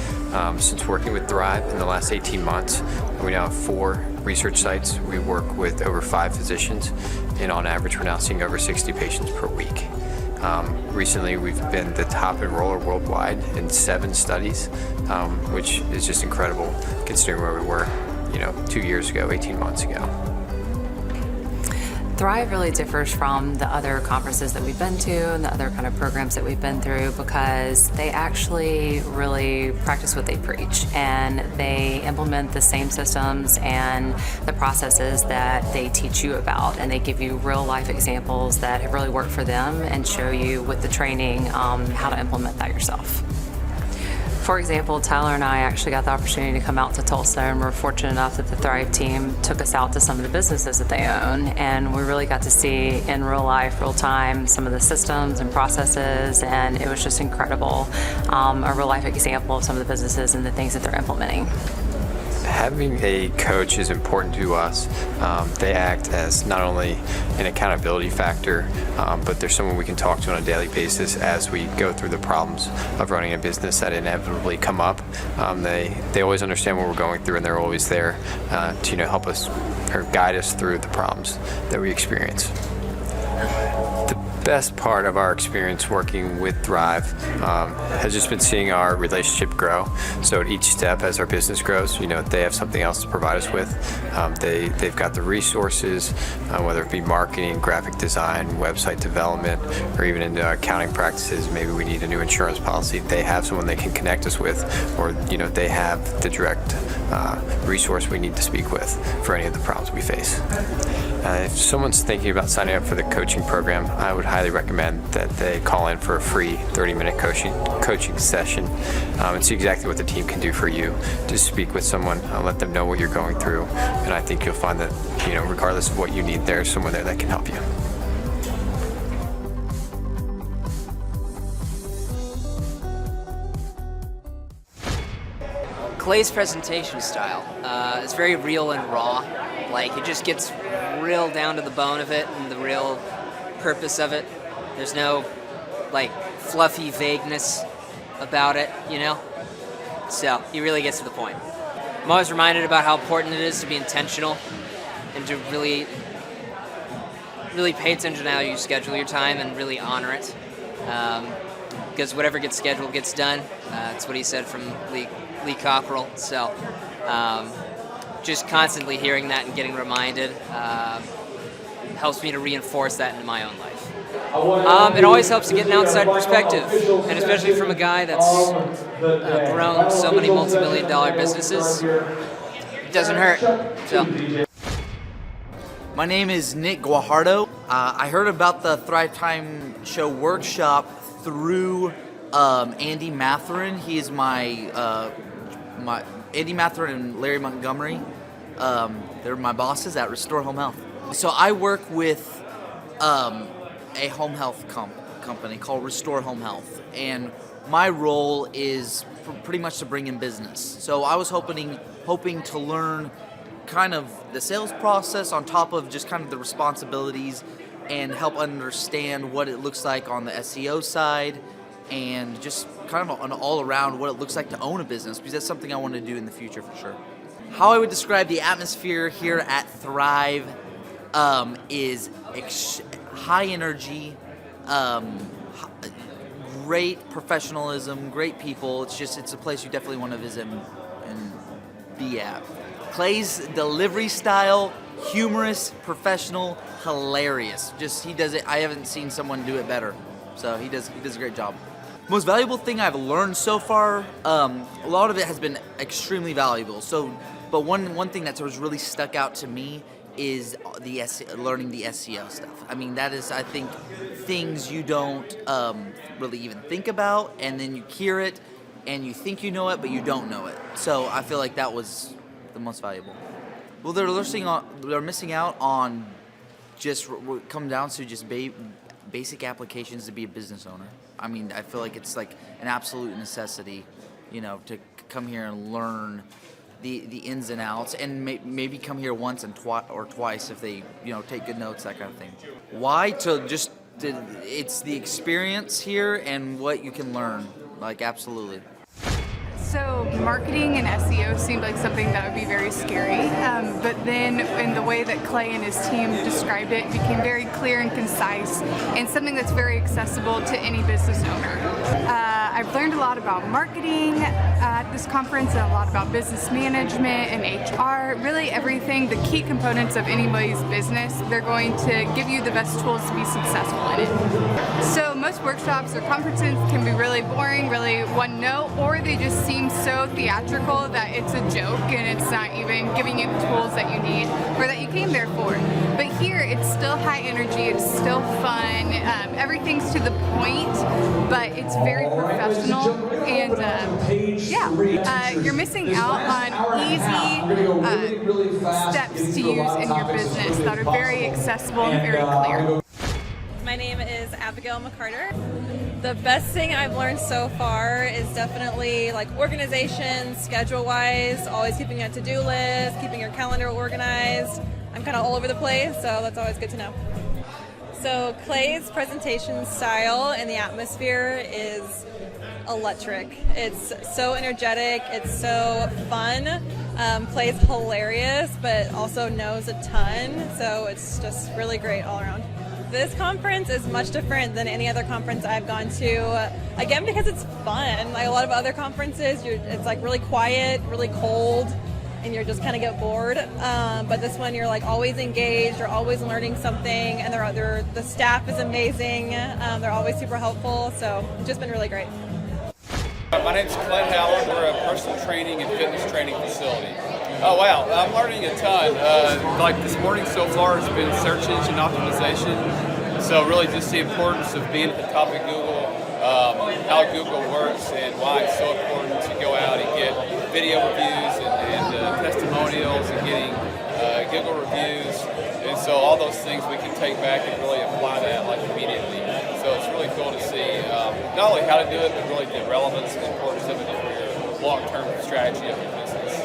Speaker 10: Since working with Thrive in the last 18 months, we now have 4 research sites. We work with over 5 physicians, and on average we're now seeing over 60 patients per week. Recently we've been the top enroller worldwide in 7 studies, which is just incredible considering where we were 2 years ago, 18 months ago.
Speaker 11: Thrive really differs from the other conferences that we've been to and the other kind of programs that we've been through because they actually really practice what they preach, and they implement the same systems and the processes that they teach you about, and they give you real life examples that have really worked for them and show you with the training how to implement that yourself. For example, Tyler and I actually got the opportunity to come out to Tulsa, and we're fortunate enough that the Thrive team took us out to some of the businesses that they own, and we really got to see in real life, real time, some of the systems and processes, and it was just incredible. A real life example of some of the businesses and the things that they're implementing.
Speaker 10: Having a coach is important to us. They act as not only an accountability factor, but they're someone we can talk to on a daily basis as we go through the problems of running a business that inevitably come up. They always understand what we're going through, and they're always there to help us or guide us through the problems that we experience. The best part of our experience working with Thrive has just been seeing our relationship grow. So at each step as our business grows, they have something else to provide us with. They've got the resources, whether it be marketing, graphic design, website development, or even into accounting practices. Maybe we need a new insurance policy. They have someone they can connect us with, or they have the direct resource we need to speak with for any of the problems we face. If someone's thinking about signing up for the coaching program, I would highly recommend that they call in for a free 30-minute coaching session and see exactly what the team can do for you. Just speak with someone, let them know what you're going through, and I think you'll find that, regardless of what you need, there's someone there that can help you.
Speaker 13: Clay's presentation style is very real and raw. Like, it just gets real down to the bone of it and the real purpose of it. There's no, fluffy vagueness about it, So, he really gets to the point. I'm always reminded about how important it is to be intentional and to really pay attention to how you schedule your time and really honor it. Because whatever gets scheduled gets done. That's what he said from Lee Cockrell. So just constantly hearing that and getting reminded helps me to reinforce that in my own life. It always helps to get an outside perspective, and especially from a guy that's grown so many multi-million-dollar businesses. It doesn't hurt. So.
Speaker 14: My name is Nick Guajardo. I heard about the Thrivetime Show workshop through Andy Matherin. He is my Andy Matherin and Larry Montgomery. They're my bosses at Restore Home Health. So I work with a home health company called Restore Home Health, and my role is pretty much to bring in business. So I was hoping to learn kind of the sales process on top of just kind of the responsibilities, and help understand what it looks like on the SEO side, and just kind of an all around what it looks like to own a business, because that's something I want to do in the future for sure. How I would describe the atmosphere here at Thrive is high energy, great professionalism, great people. It's a place you definitely want to visit and be at. Clay's delivery style, humorous, professional, hilarious. He does it. I haven't seen someone do it better. So he does a great job. Most valuable thing I've learned so far, a lot of it has been extremely valuable. But one thing that was really stuck out to me is learning the SEO stuff. I mean, that is, I think, things you don't really even think about, and then you hear it, and you think you know it, but you don't know it. So I feel like that was the most valuable. Well, they're missing out on just what come down to just basic applications to be a business owner. I mean, I feel like it's like an absolute necessity, to come here and learn the ins and outs, and maybe come here once and twice if they take good notes, that kind of thing. Why? It's the experience here and what you can learn. Absolutely.
Speaker 15: So marketing and SEO seemed like something that would be very scary, but then in the way that Clay and his team described it, became very clear and concise, and something that's very accessible to any business owner. I I've learned a lot about marketing at this conference and a lot about business management and HR, really everything, the key components of anybody's business. They're going to give you the best tools to be successful in it. So most workshops or conferences can be really boring, really one note, or they just seem so theatrical that it's a joke and it's not even giving you the tools that you need or that you came there for. But here it's still high energy, it's still fun, everything's to the point, but it's very professional, and you're missing out on easy steps to use in your business that are very accessible and very clear.
Speaker 16: My name is Abigail McCarter. The best thing I've learned so far is definitely like organization, schedule-wise, always keeping a to-do list, keeping your calendar organized. I'm kind of all over the place, so that's always good to know. So Clay's presentation style and the atmosphere is electric. It's so energetic, it's so fun. Clay's hilarious, but also knows a ton, so it's just really great all around. This conference is much different than any other conference I've gone to, again, because it's fun. Like a lot of other conferences, it's like really quiet, really cold, and you're just kind of get bored. But this one, you're like always engaged, you're always learning something, and the staff is amazing. They're always super helpful, so it's just been really great.
Speaker 18: My name's Clint Howard. We're a personal training and fitness training facility. Oh wow, I'm learning a ton. Like this morning so far has been search engine optimization. So really just the importance of being at the top of Google, how Google works and why it's so important to go out and get video reviews and testimonials and getting Google reviews. And so all those things we can take back and really apply that like immediately. So it's really cool to see not only how to do it, but really the relevance and the importance of it for your long-term strategy of your business.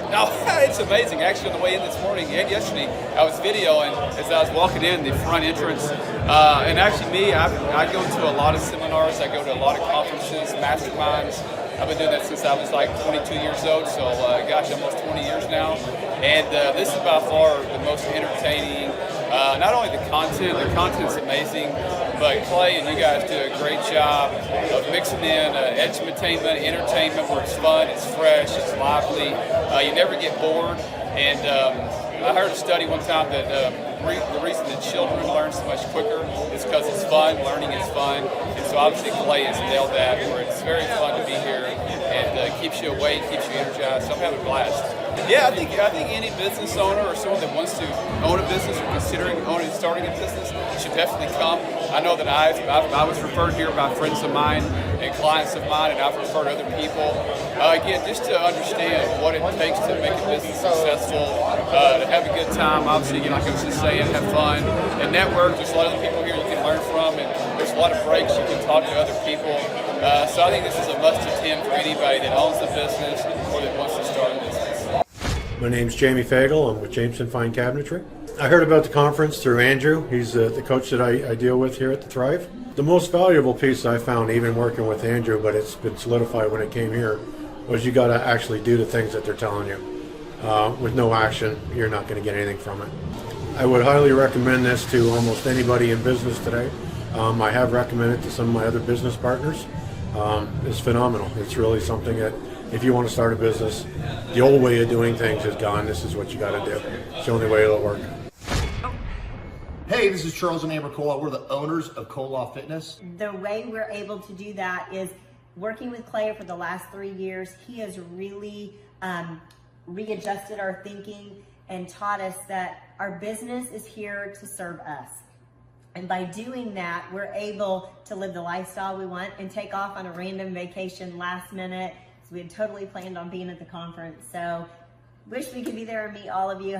Speaker 18: No, it's amazing. Actually, on the way in this morning and yesterday, I was videoing as I was walking in the front entrance. And actually I go to a lot of seminars. I go to a lot of conferences, masterminds. I've been doing that since I was like 22 years old, so gosh, almost 20 years now. And this is by far the most entertaining. Not only the content's amazing, but Clay and you guys do a great job of mixing in edutainment, entertainment where it's fun, it's fresh, it's lively. You never get bored. And I heard a study one time that the reason that children learn so much quicker is because it's fun, learning is fun. And so obviously Clay has nailed that, where it's very fun to be here and keeps you awake, keeps you energized. So I'm having a blast. Yeah, I think any business owner or someone that wants to own a business or considering starting a business should definitely come. I know that I was referred here by friends of mine and clients of mine, and I've referred other people. Again, just to understand what it takes to make a business successful, to have a good time, obviously, like I was just saying, have fun, and network. There's a lot of other people here you can learn from, and there's a lot of breaks you can talk to other people. So I think this is a must-attend for anybody that owns a business or that wants to start a business.
Speaker 19: My name's Jamie Fagel. I'm with Jameson Fine Cabinetry. I heard about the conference through Andrew. He's the coach that I deal with here at the Thrive. The most valuable piece I found, even working with Andrew, but it's been solidified when it came here, was you got to actually do the things that they're telling you. With no action, you're not going to get anything from it. I would highly recommend this to almost anybody in business today. I have recommended it to some of my other business partners. It's phenomenal. It's really something that if you want to start a business, the old way of doing things is gone. This is what you got to do. It's the only way it'll work.
Speaker 20: Hey, this is Charles and Amber Koloff. We're the owners of Koloff Fitness.
Speaker 21: The way we're able to do that is working with Clay for the last 3 years. He has really readjusted our thinking and taught us that our business is here to serve us. And by doing that, we're able to live the lifestyle we want and take off on a random vacation last minute. So we had totally planned on being at the conference. So wish we could be there and meet all of you.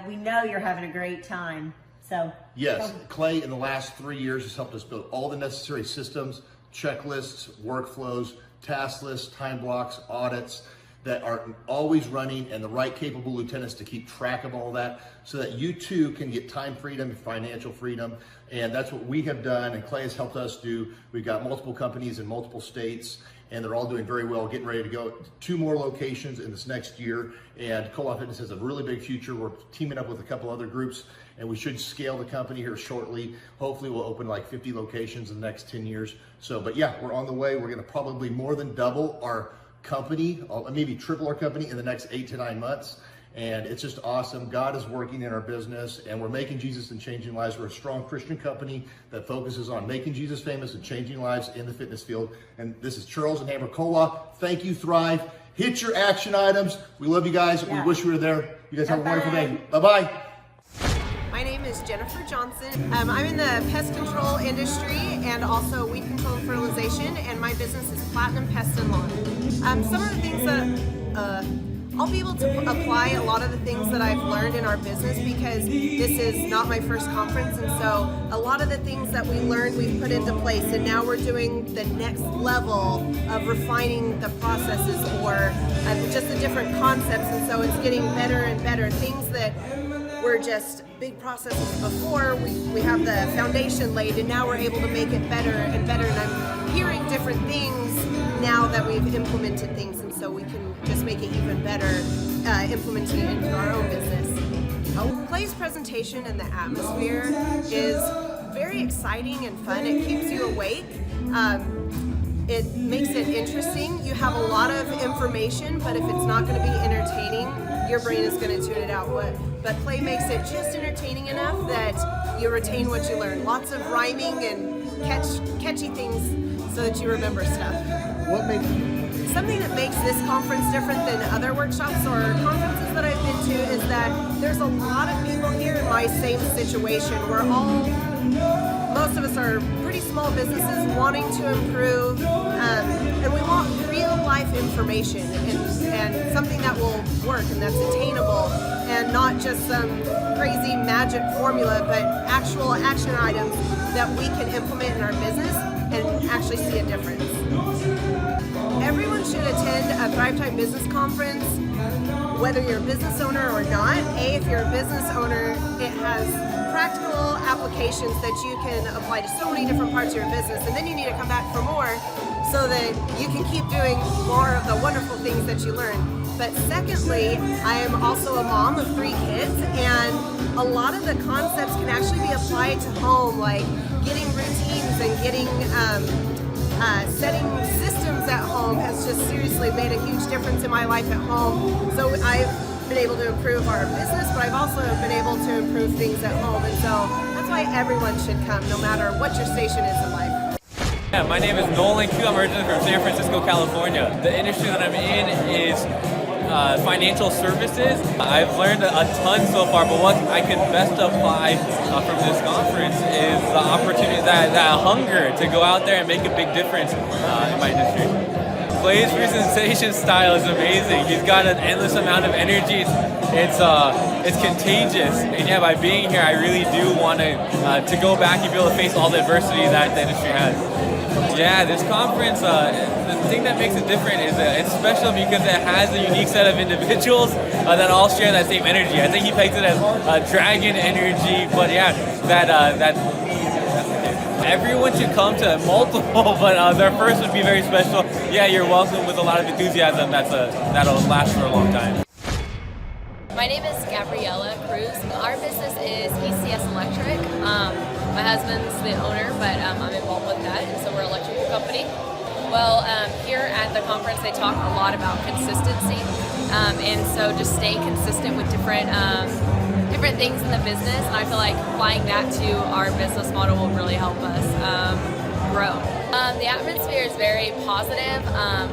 Speaker 21: We know you're having a great time. So
Speaker 20: yes, Clay in the last 3 years has helped us build all the necessary systems, checklists, workflows, task lists, time blocks, audits that are always running, and the right capable lieutenants to keep track of all that so that you too can get time freedom and financial freedom. And that's what we have done, and Clay has helped us do. We've got multiple companies in multiple states, and they're all doing very well, getting ready to go 2 more locations in this next year. And Co-op Fitness has a really big future. We're teaming up with a couple other groups, and we should scale the company here shortly. Hopefully we'll open like 50 locations in the next 10 years. So, but yeah, we're on the way. We're gonna probably more than double our company, maybe triple our company in the next 8 to 9 months. And it's just awesome. God is working in our business, and we're making Jesus and changing lives. We're a strong Christian company that focuses on making Jesus famous and changing lives in the fitness field. And this is Charles and Hammer Cola. Thank you, Thrive. Hit your action items. We love you guys. We wish we were there. You guys have a wonderful day. Bye-bye.
Speaker 12: My name is Jennifer Johnson. I'm in the pest control industry and also weed control and fertilization, and my business is Platinum Pest and Lawn. Some of the things that I'll be able to apply a lot of the things that I've learned in our business, because this is not my first conference, and so a lot of the things that we learned we've put into place, and now we're doing the next level of refining the processes or just the different concepts, and so it's getting better and better. Things that were just big processes before, we have the foundation laid, and now we're able to make it better and better, and I'm hearing different things now that we've implemented things, and so we can just make it even better implementing it into our own business. Clay's presentation and the atmosphere is very exciting and fun. It keeps you awake. It makes it interesting. You have a lot of information, but if it's not going to be entertaining, your brain is going to tune it out. But Clay makes it just entertaining enough that you retain what you learn. Lots of rhyming and catchy things so that you remember stuff. Something that makes this conference different than other workshops or conferences that I've been to is that there's a lot of people here in my same situation. Most of us are pretty small businesses wanting to improve, and we want real life information and something that will work and that's attainable, and not just some crazy magic formula, but actual action items that we can implement in our business and actually see a difference. Everyone should attend a Thrivetime Business Conference, whether you're a business owner or not. If you're a business owner, it has practical applications that you can apply to so many different parts of your business, and then you need to come back for more so that you can keep doing more of the wonderful things that you learn. But secondly, I am also a mom of 3 kids, and a lot of the concepts can actually be applied to home, like getting routines and getting setting systems at home has just seriously made a huge difference in my life at home. So I've been able to improve our business, but I've also been able to improve things at home, and so that's why everyone should come, no matter what your station is in life.
Speaker 17: Yeah, my name is Nolan Q. I'm originally from San Francisco, California. The industry that I'm in is financial services. I've learned a ton so far, but what I can best apply from this conference is the opportunity, that hunger to go out there and make a big difference in my industry. Clay's presentation style is amazing. He's got an endless amount of energy. It's contagious, and yeah, by being here, I really do want to go back and be able to face all the adversity that the industry has. Yeah, this conference, the thing that makes it different is it's special because it has a unique set of individuals that all share that same energy. I think he pegs it as dragon energy, but yeah, everyone should come to multiple, but their first would be very special. Yeah, you're welcome with a lot of enthusiasm. That'll last for a long time.
Speaker 22: My name is Gabriella Cruz. Our business is ECS Electric. My husband's the owner, but I'm involved with that, and so we're an electrical company. Well, here at the conference, they talk a lot about consistency, and so just staying consistent with different things in the business, and I feel like applying that to our business model will really help us grow. The atmosphere is very positive,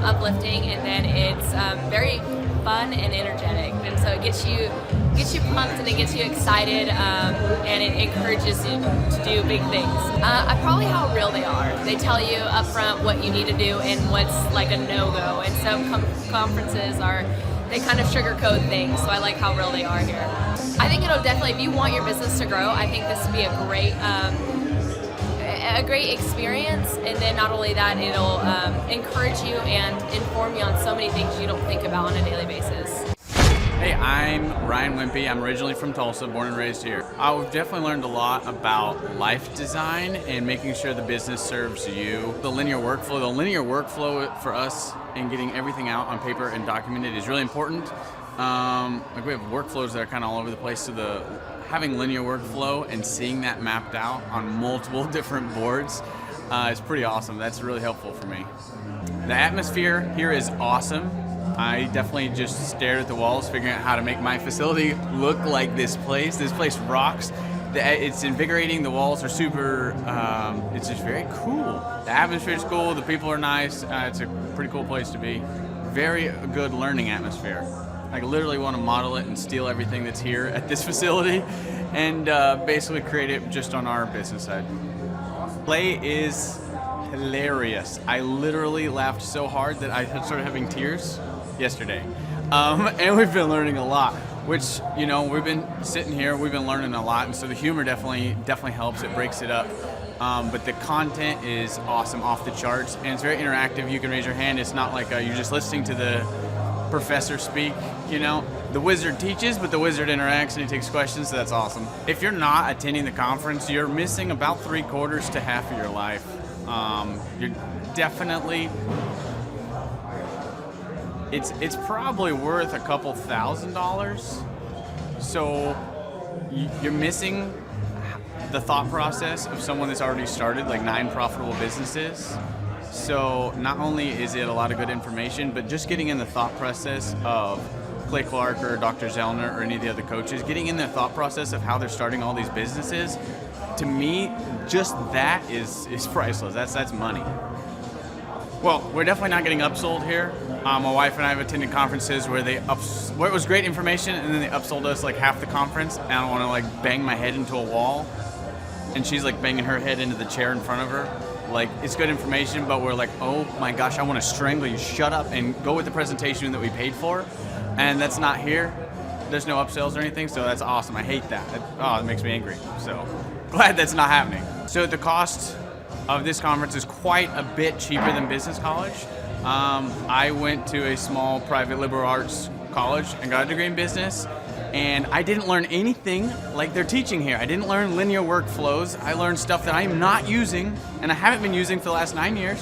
Speaker 22: uplifting, and then it's very fun and energetic, and so it gets you pumped and it gets you excited, and it encourages you to do big things. Probably how real they are. They tell you up front what you need to do and what's like a no-go, and some conferences they kind of sugarcoat things, so I like how real they are here. I think it'll definitely, if you want your business to grow, I think this would be a great experience, and then not only that, it'll encourage you and inform you on so many things you don't think about on a daily basis.
Speaker 17: Hey,
Speaker 2: I'm Ryan Wimpy. I'm originally from Tulsa, born and raised here. I've definitely learned a lot about life design and making sure the business serves you. The linear workflow for us and getting everything out on paper and documented is really important. Like we have workflows that are kind of all over the place, so having linear workflow and seeing that mapped out on multiple different boards is pretty awesome. That's really helpful for me. The atmosphere here is awesome. I definitely just stared at the walls, figuring out how to make my facility look like this place. This place rocks. It's invigorating. The walls are super, it's just very cool. The atmosphere is cool. The people are nice. It's a pretty cool place to be. Very good learning atmosphere. I literally want to model it and steal everything that's here at this facility and basically create it just on our business side. Play is hilarious. I literally laughed so hard that I started having tears yesterday. And we've been learning a lot, which, you know, we've been sitting here, we've been learning a lot, and so the humor definitely helps. It breaks it up. But the content is awesome, off the charts, and it's very interactive. You can raise your hand. It's not like you're just listening to the professor speak, you know. The wizard teaches, but the wizard interacts and he takes questions, so that's awesome. If you're not attending the conference, you're missing about 3/4 to half of your life. You're definitely, it's probably worth a couple $1,000s. So you're missing the thought process of someone that's already started like 9 profitable businesses. So not only is it a lot of good information, but just getting in the thought process of Clay Clark or Dr. Zellner or any of the other coaches, getting in their thought process of how they're starting all these businesses, to me, just that is priceless. That's money. Well, we're definitely not getting upsold here. My wife and I have attended conferences where where it was great information and then they upsold us like half the conference, and I don't want to like bang my head into a wall, and she's like banging her head into the chair in front of her. Like, it's good information, but we're like, oh my gosh, I want to strangle you. Shut up and go with the presentation that we paid for. And that's not here. There's no upsells or anything, so that's awesome. I hate that. It makes me angry. So glad that's not happening. So the cost of this conference is quite a bit cheaper than business college. I went to a small private liberal arts college and got a degree in business. And I didn't learn anything like they're teaching here. I didn't learn linear workflows. I learned stuff that I'm not using, and I haven't been using for the last 9 years.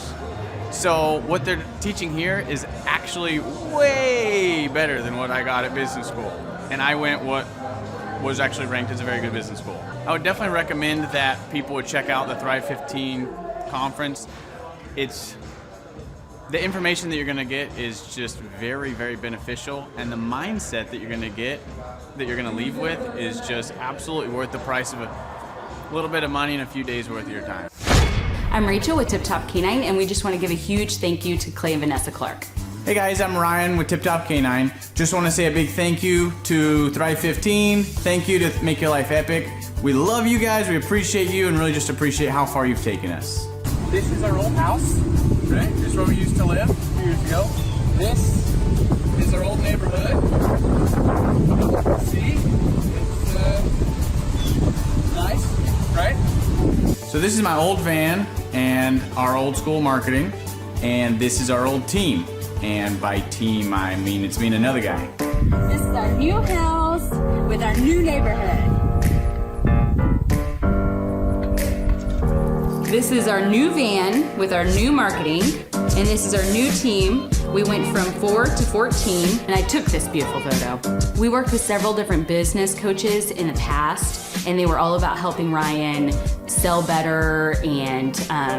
Speaker 2: So what they're teaching here is actually way better than what I got at business school. And I went what was actually ranked as a very good business school. I would definitely recommend that people would check out the Thrive 15 conference. The information that you're going to get is just very, very beneficial, and the mindset that you're going to get, that you're going to leave with, is just absolutely worth the price of a little bit of money and a few days worth of your time.
Speaker 4: I'm Rachel with Tip Top Canine, and we just want to give a huge thank you to Clay and Vanessa Clark.
Speaker 2: Hey guys, I'm Ryan with Tip Top Canine. Just want to say a big thank you to Thrive 15. Thank you to Make Your Life Epic. We love you guys, we appreciate you, and really just appreciate how far you've taken us. This is our old house, right? This is where we used to live a few years ago. This is our old neighborhood. See? It's nice, right? So this is my old van and our old school marketing, and this is our old team. And by team, I mean it's me and another guy.
Speaker 4: This is our new house with our new neighborhood. This is our new van with our new marketing, and this is our new team. We went from 4 to 14, and I took this beautiful photo. We worked with several different business coaches in the past, and they were all about helping Ryan sell better and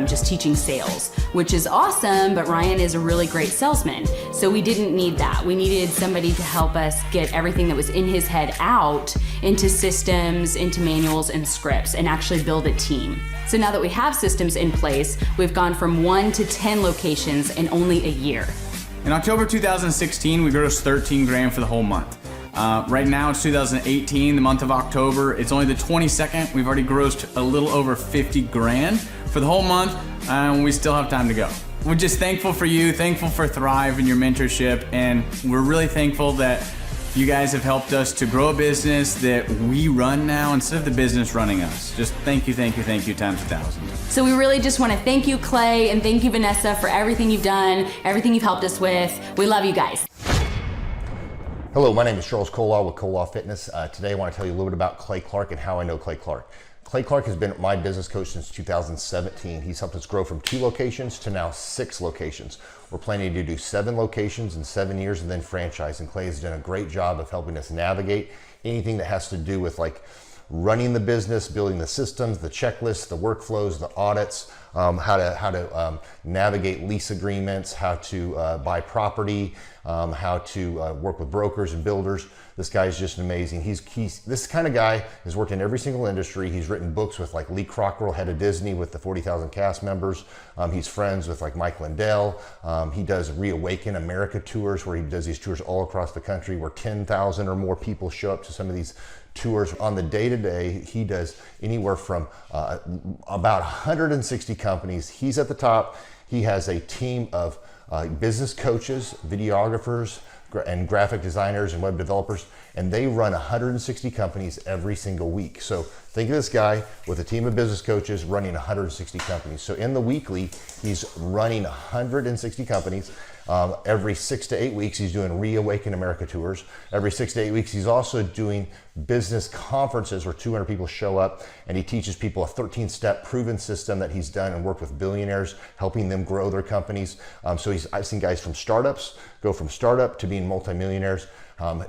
Speaker 4: just teaching sales, which is awesome, but Ryan is a really great salesman. So we didn't need that. We needed somebody to help us get everything that was in his head out into systems, into manuals and scripts, and actually build a team. So now that we have systems in place, we've gone from 1 to 10 locations in only a year.
Speaker 2: In October 2016, we grossed 13 grand for the whole month. Right now it's 2018, the month of October. It's only the 22nd. We've already grossed a little over 50 grand for the whole month, and we still have time to go. We're just thankful for you, thankful for Thrive and your mentorship, and we're really thankful that you guys have helped us to grow a business that we run now instead of the business running us. Just thank you times 1,000.
Speaker 4: So we really just want to thank you, Clay, and thank you, Vanessa, for everything you've done, everything you've helped us with. We love you guys.
Speaker 20: Hello, my name is Charles Kolaw with Kolaw Fitness. Today I want to tell you a little bit about Clay Clark and how I know Clay Clark. Clay Clark has been my business coach since 2017. He's helped us grow from 2 locations to now 6 locations. We're planning to do 7 locations in 7 years and then franchise. And Clay has done a great job of helping us navigate anything that has to do with like running the business, building the systems, the checklists, the workflows, the audits, how to navigate lease agreements, how to buy property, how to work with brokers and builders. This guy is just amazing. He's this kind of guy has worked in every single industry. He's written books with like Lee Cockrell, head of Disney, with the 40,000 cast members. He's friends with like Mike Lindell. He does Reawaken America tours where he does these tours all across the country where 10,000 or more people show up to some of these tours. On the day-to-day, he does anywhere from about 160 companies. He's at the top. He has a team of business coaches, videographers, and graphic designers and web developers, and they run 160 companies every single week. So think of this guy with a team of business coaches running 160 companies. So in the weekly, he's running 160 companies. Every 6 to 8 weeks, he's doing Reawaken America tours. Every 6 to 8 weeks, he's also doing business conferences where 200 people show up, and he teaches people a 13-step proven system that he's done and worked with billionaires, helping them grow their companies. So I've seen guys from startups go from startup to being multimillionaires,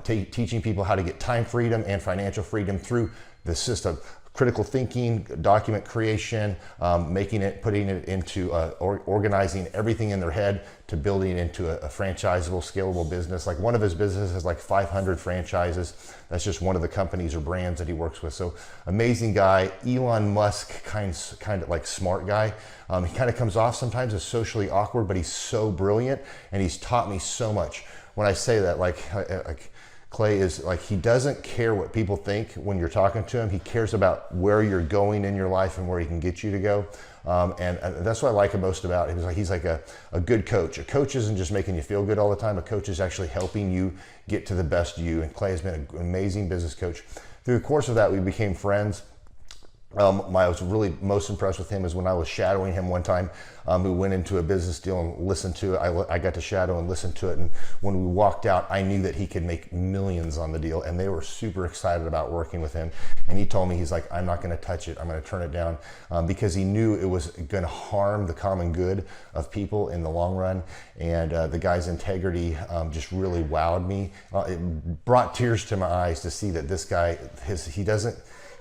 Speaker 20: teaching people how to get time freedom and financial freedom through the system. Critical thinking, document creation, putting it into organizing everything in their head to building it into a franchisable, scalable business. Like one of his businesses has like 500 franchises. That's just one of the companies or brands that he works with. So amazing guy, Elon Musk kind of like smart guy. He kind of comes off sometimes as socially awkward, but he's so brilliant and he's taught me so much. When I say that, like Clay is like, he doesn't care what people think when you're talking to him. He cares about where you're going in your life and where he can get you to go. And that's what I like him most about him. He's like a good coach. A coach isn't just making you feel good all the time. A coach is actually helping you get to the best you. And Clay has been an amazing business coach. Through the course of that, we became friends. I was really most impressed with him is when I was shadowing him one time. We went into a business deal and listened to it. I got to shadow and listen to it. And when we walked out, I knew that he could make millions on the deal. And they were super excited about working with him. And he told me, he's like, I'm not going to touch it. I'm going to turn it down because he knew it was going to harm the common good of people in the long run. And the guy's integrity just really wowed me. It brought tears to my eyes to see that this guy,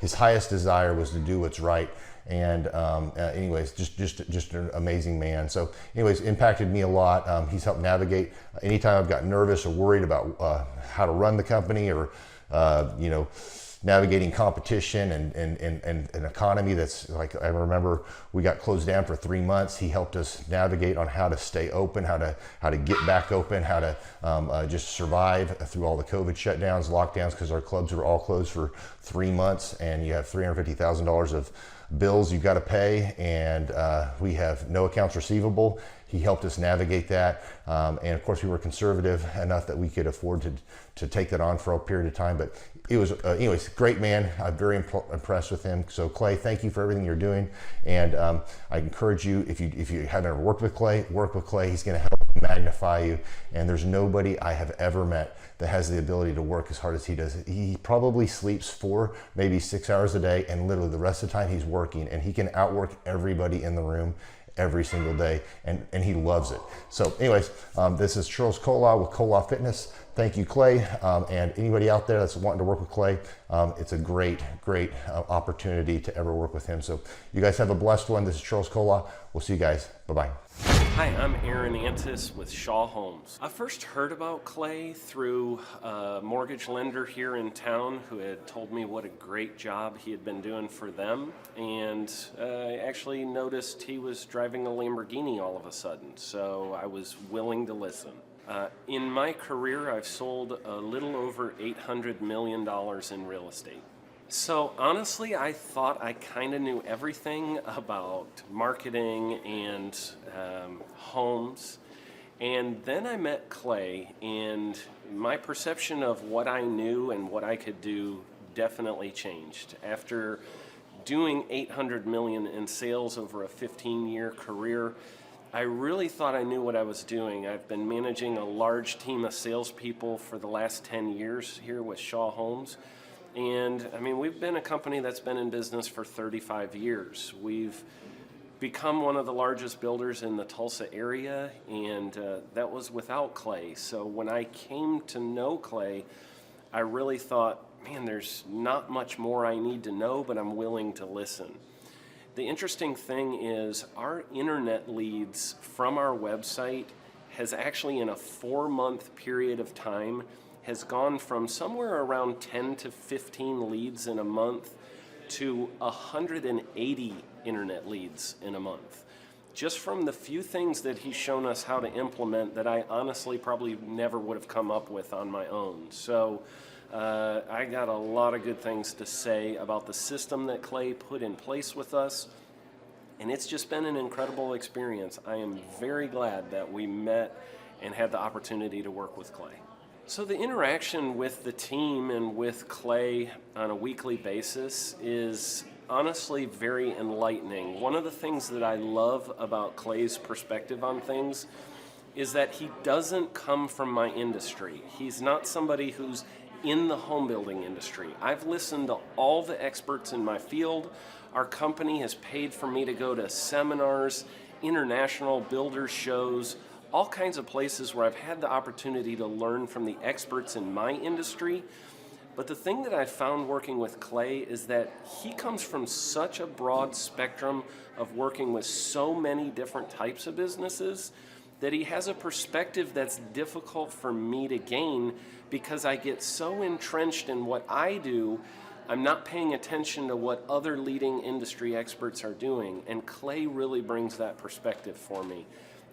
Speaker 20: his highest desire was to do what's right. And anyways, just an amazing man. So anyways, impacted me a lot. He's helped navigate anytime I've got nervous or worried about how to run the company or, navigating competition and an economy that's like, I remember we got closed down for 3 months. He helped us navigate on how to stay open, how to get back open, how to just survive through all the COVID shutdowns, lockdowns, because our clubs were all closed for 3 months and you have $350,000 of bills you've got to pay, and we have no accounts receivable. He helped us navigate that, and of course we were conservative enough that we could afford to take that on for a period of time. But it was, anyways, great man. I'm very impressed with him. So Clay, thank you for everything you're doing, and I encourage you, if you haven't ever worked with Clay, work with Clay. He's going to help magnify you, and there's nobody I have ever met that has the ability to work as hard as he does. He probably sleeps 4, maybe 6 hours a day, and literally the rest of the time he's working, and he can outwork everybody in the room every single day, and he loves it. So anyways, this is Charles Kolaw with Kolaw Fitness. Thank you, Clay, and anybody out there that's wanting to work with Clay, it's a great opportunity to ever work with him. So you guys have a blessed one. This is Charles Kolaw. We'll see you guys. Bye-bye.
Speaker 3: Hi, I'm Aaron Antis with Shaw Homes. I first heard about Clay through a mortgage lender here in town who had told me what a great job he had been doing for them, and I actually noticed he was driving a Lamborghini all of a sudden, so I was willing to listen. In my career, I've sold a little over $800 million in real estate. So honestly, I thought I kind of knew everything about marketing and homes. And then I met Clay, and my perception of what I knew and what I could do definitely changed. After doing $800 million in sales over a 15-year career, I really thought I knew what I was doing. I've been managing a large team of salespeople for the last 10 years here with Shaw Homes. And I mean, we've been a company that's been in business for 35 years. We've become one of the largest builders in the Tulsa area, and that was without Clay. So when I came to know Clay, I really thought, man, there's not much more I need to know, but I'm willing to listen. The interesting thing is our internet leads from our website has actually, in a 4-month period of time, has gone from somewhere around 10 to 15 leads in a month to 180 internet leads in a month. Just from the few things that he's shown us how to implement that I honestly probably never would have come up with on my own. So I got a lot of good things to say about the system that Clay put in place with us, and it's just been an incredible experience. I am very glad that we met and had the opportunity to work with Clay. So the interaction with the team and with Clay on a weekly basis is honestly very enlightening. One of the things that I love about Clay's perspective on things is that he doesn't come from my industry. He's not somebody who's in the home building industry. I've listened to all the experts in my field. Our company has paid for me to go to seminars, international builder shows, all kinds of places where I've had the opportunity to learn from the experts in my industry. But the thing that I found working with Clay is that he comes from such a broad spectrum of working with so many different types of businesses that he has a perspective that's difficult for me to gain because I get so entrenched in what I do, I'm not paying attention to what other leading industry experts are doing, and Clay really brings that perspective for me.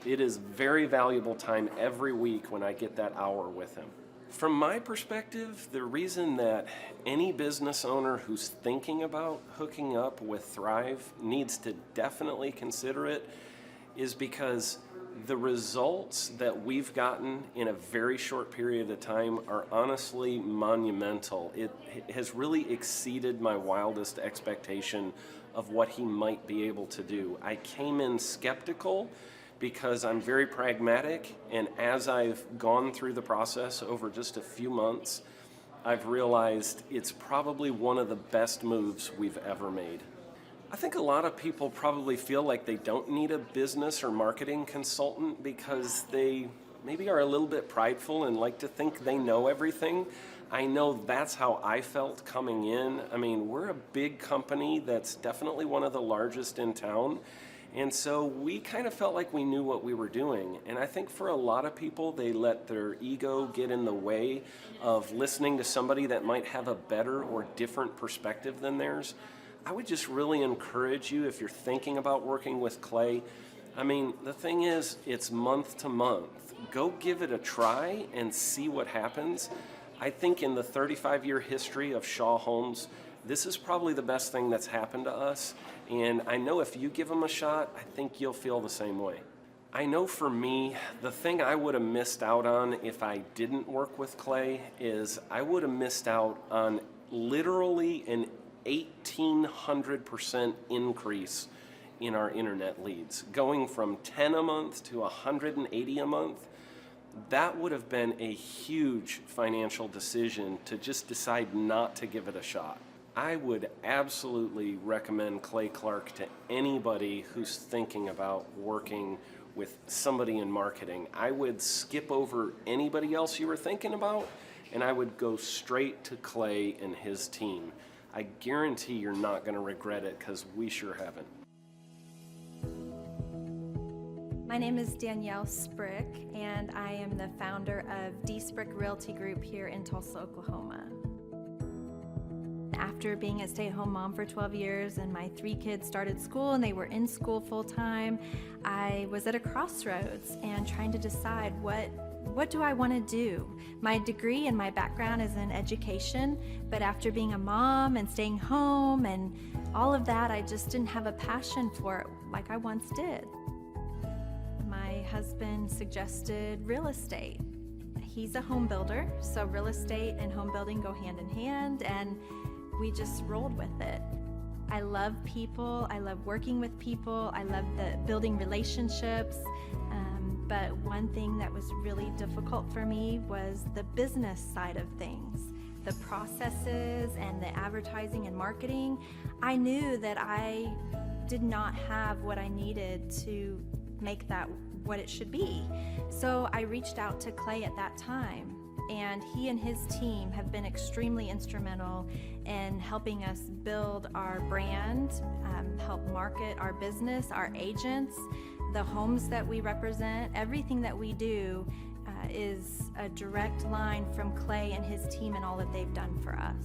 Speaker 3: It is very valuable time every week when I get that hour with him. From my perspective, the reason that any business owner who's thinking about hooking up with Thrive needs to definitely consider it is because the results that we've gotten in a very short period of time are honestly monumental. It has really exceeded my wildest expectation of what he might be able to do. I came in skeptical because I'm very pragmatic, and as I've gone through the process over just a few months, I've realized it's probably one of the best moves we've ever made. I think a lot of people probably feel like they don't need a business or marketing consultant because they maybe are a little bit prideful and like to think they know everything. I know that's how I felt coming in. I mean, we're a big company that's definitely one of the largest in town. And so we kind of felt like we knew what we were doing. And I think for a lot of people, they let their ego get in the way of listening to somebody that might have a better or different perspective than theirs. I would just really encourage you, if you're thinking about working with Clay, I mean, the thing is, it's month to month. Go give it a try and see what happens. I think in the 35-year history of Shaw Homes, this is probably the best thing that's happened to us. And I know if you give them a shot, I think you'll feel the same way. I know for me, the thing I would have missed out on if I didn't work with Clay is I would have missed out on literally an 1,800% increase in our internet leads. Going from 10 a month to 180 a month, that would have been a huge financial decision to just decide not to give it a shot. I would absolutely recommend Clay Clark to anybody who's thinking about working with somebody in marketing. I would skip over anybody else you were thinking about, and I would go straight to Clay and his team. I guarantee you're not going to regret it because we sure haven't.
Speaker 1: My name is Danielle Sprick, and I am the founder of D Sprick Realty Group here in Tulsa, Oklahoma. After being a stay-at-home mom for 12 years and my 3 kids started school and they were in school full-time, I was at a crossroads and trying to decide what do I want to do? My degree and my background is in education, but after being a mom and staying home and all of that, I just didn't have a passion for it like I once did. My husband suggested real estate. He's a home builder, so real estate and home building go hand in hand, and we just rolled with it. I love people. I love working with people. I love building relationships. But one thing that was really difficult for me was the business side of things, the processes and the advertising and marketing. I knew that I did not have what I needed to make that what it should be. So I reached out to Clay at that time, and he and his team have been extremely instrumental in helping us build our brand, help market our business, our agents, the homes that we represent. Everything that we do is a direct line from Clay and his team and all that they've done for us.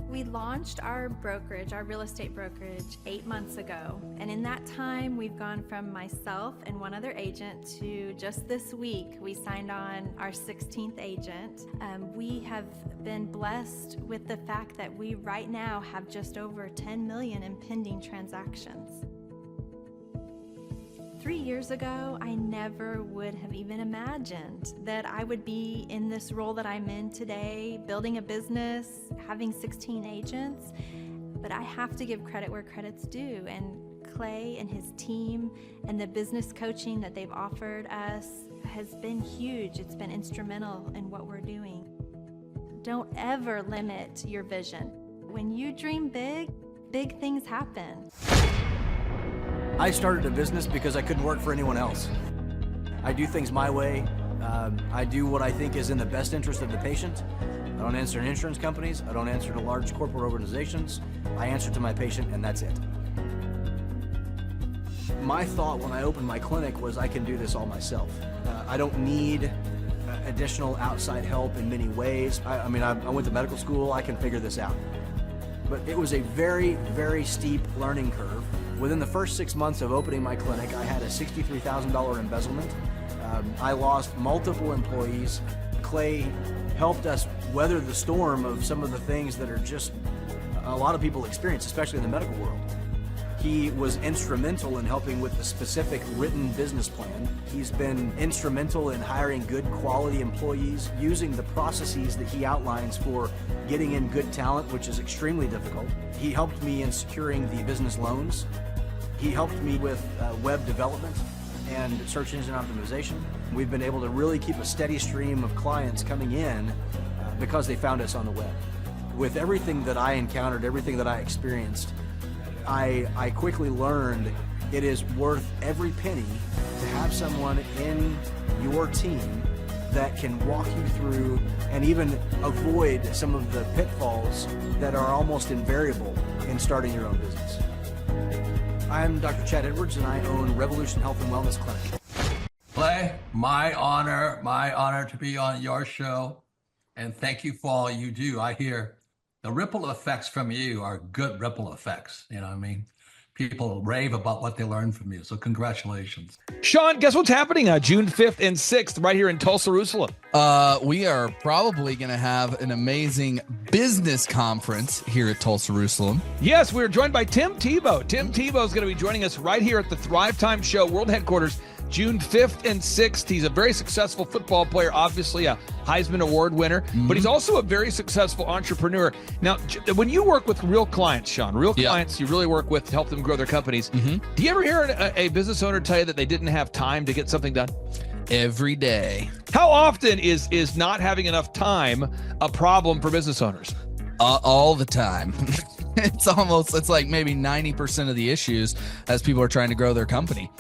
Speaker 1: We launched our brokerage, our real estate brokerage, 8 months ago. And in that time, we've gone from myself and one other agent to just this week, we signed on our 16th agent. We have been blessed with the fact that we right now have just over 10 million in pending transactions. 3 years ago, I never would have even imagined that I would be in this role that I'm in today, building a business, having 16 agents. But I have to give credit where credit's due. And Clay and his team and the business coaching that they've offered us has been huge. It's been instrumental in what we're doing. Don't ever limit your vision. When you dream big, big things happen.
Speaker 5: I started a business because I couldn't work for anyone else. I do things my way. I do what I think is in the best interest of the patient. I don't answer to insurance companies. I don't answer to large corporate organizations. I answer to my patient, and that's it. My thought when I opened my clinic was I can do this all myself. I don't need additional outside help in many ways. I went to medical school. I can figure this out. But it was a very, very steep learning curve. Within the first 6 months of opening my clinic, I had a $63,000 embezzlement. I lost multiple employees. Clay helped us weather the storm of some of the things that are just a lot of people experience, especially in the medical world. He was instrumental in helping with the specific written business plan. He's been instrumental in hiring good quality employees, using the processes that he outlines for getting in good talent, which is extremely difficult. He helped me in securing the business loans. He helped me with web development and search engine optimization. We've been able to really keep a steady stream of clients coming in because they found us on the web. With everything that I encountered, everything that I experienced, I quickly learned it is worth every penny to have someone in your team that can walk you through and even avoid some of the pitfalls that are almost invariable in starting your own business. I'm Dr. Chad Edwards, and I own Revolution Health and Wellness Clinic.
Speaker 6: Clay, my honor to be on your show, and thank you for all you do. I hear the ripple effects from you are good ripple effects. You know what I mean? People rave about what they learned from you. So congratulations.
Speaker 23: Sean, guess what's happening on June 5th and 6th right here in Tulsa, Jerusalem?
Speaker 24: We are probably going to have an amazing business conference here at Tulsa, Jerusalem.
Speaker 23: Yes, we're joined by Tim Tebow. Tim Tebow is going to be joining us right here at the Thrivetime Show World Headquarters, June 5th and 6th. He's a very successful football player, obviously a Heisman Award winner, but he's also a very successful entrepreneur. Now, when you work with real clients, Sean, clients you really work with to help them grow their companies, do you ever hear a business owner tell you that they didn't have time to get something done?
Speaker 24: Every day.
Speaker 23: How often is not having enough time a problem for business owners?
Speaker 24: All the time. It's like maybe 90% of the issues as people are trying to grow their company.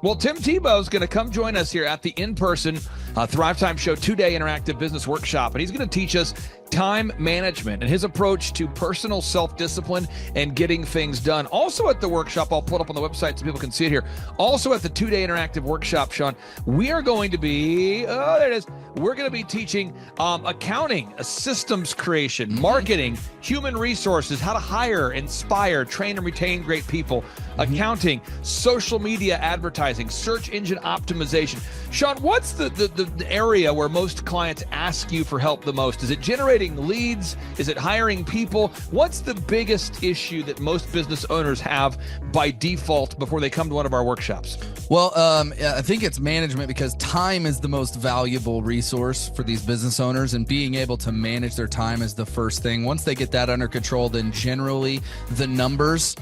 Speaker 23: Well, Tim Tebow is going to come join us here at the in-person Thrivetime Show 2-day interactive business workshop, and he's going to teach us time management and his approach to personal self-discipline and getting things done. Also at the workshop, I'll put up on the website so people can see it here. Also at the 2-day interactive workshop, Sean, we are going to be, there it is. We're going to be teaching accounting, systems creation, marketing, human resources, how to hire, inspire, train, and retain great people, accounting, social media advertising, search engine optimization. Sean, what's the the area where most clients ask you for help the most? Is it generating leads? Is it hiring people? What's the biggest issue that most business owners have by default before they come to one of our workshops?
Speaker 24: Well, I think it's management, because time is the most valuable resource for these business owners, and being able to manage their time is the first thing. Once they get that under control, then generally the numbers,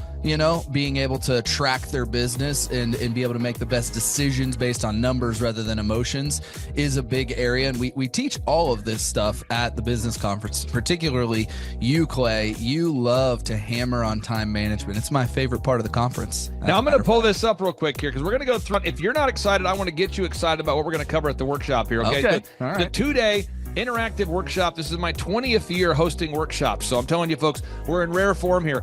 Speaker 24: being able to track their business and be able to make the best decisions based on numbers rather than emotions is a big area. And we teach all of this stuff at the business conference, particularly you, Clay. You love to hammer on time management. It's my favorite part of the conference.
Speaker 23: Now, I'm going to pull this up real quick here, because we're going to go through. If you're not excited, I want to get you excited about what we're going to cover at the workshop here. Okay.
Speaker 24: All right.
Speaker 23: The 2-day interactive workshop. This is my 20th year hosting workshops. So I'm telling you, folks, we're in rare form here.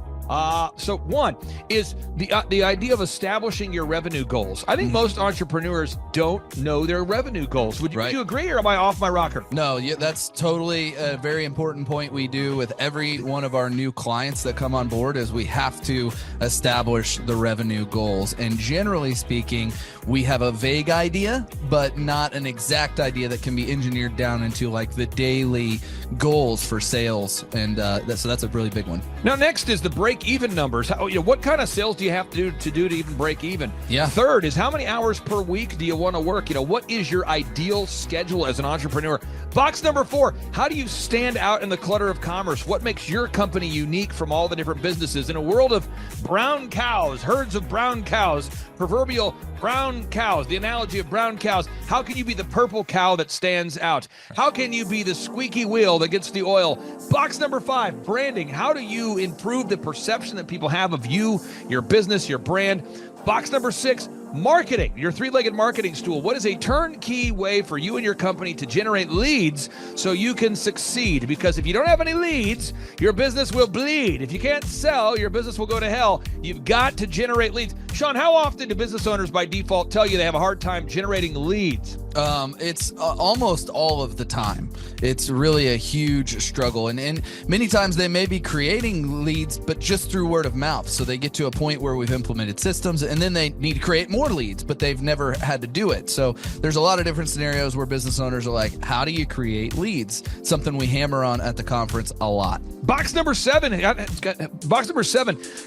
Speaker 23: So one is the idea of establishing your revenue goals. I think most entrepreneurs don't know their revenue goals. Would you agree, or am I off my rocker?
Speaker 24: No, that's totally a very important point we do with every one of our new clients that come on board, is we have to establish the revenue goals. And generally speaking, we have a vague idea, but not an exact idea that can be engineered down into like the daily goals for sales. And so that's a really big one.
Speaker 23: Now, next is the break-even numbers. What kind of sales do you have to do to even break even?
Speaker 24: Yeah.
Speaker 23: Third is, how many hours per week do you want to work? What is your ideal schedule as an entrepreneur? Box number 4, how do you stand out in the clutter of commerce? What makes your company unique from all the different businesses? In a world of brown cows, herds of brown cows, proverbial brown cows, the analogy of brown cows, how can you be the purple cow that stands out? How can you be the squeaky wheel that gets the oil? Box number 5, branding. How do you improve the perception that people have of you, your business, your brand? Box number 6, marketing, your 3-legged marketing stool. What is a turnkey way for you and your company to generate leads so you can succeed? Because if you don't have any leads, your business will bleed. If you can't sell, your business will go to hell. You've got to generate leads. Sean, how often do business owners by default tell you they have a hard time generating leads?
Speaker 24: It's almost all of the time. It's really a huge struggle. And many times they may be creating leads, but just through word of mouth. So they get to a point where we've implemented systems, and then they need to create more leads, but they've never had to do it. So there's a lot of different scenarios where business owners are like, how do you create leads? Something we hammer on at the conference a lot.
Speaker 23: Box number 7,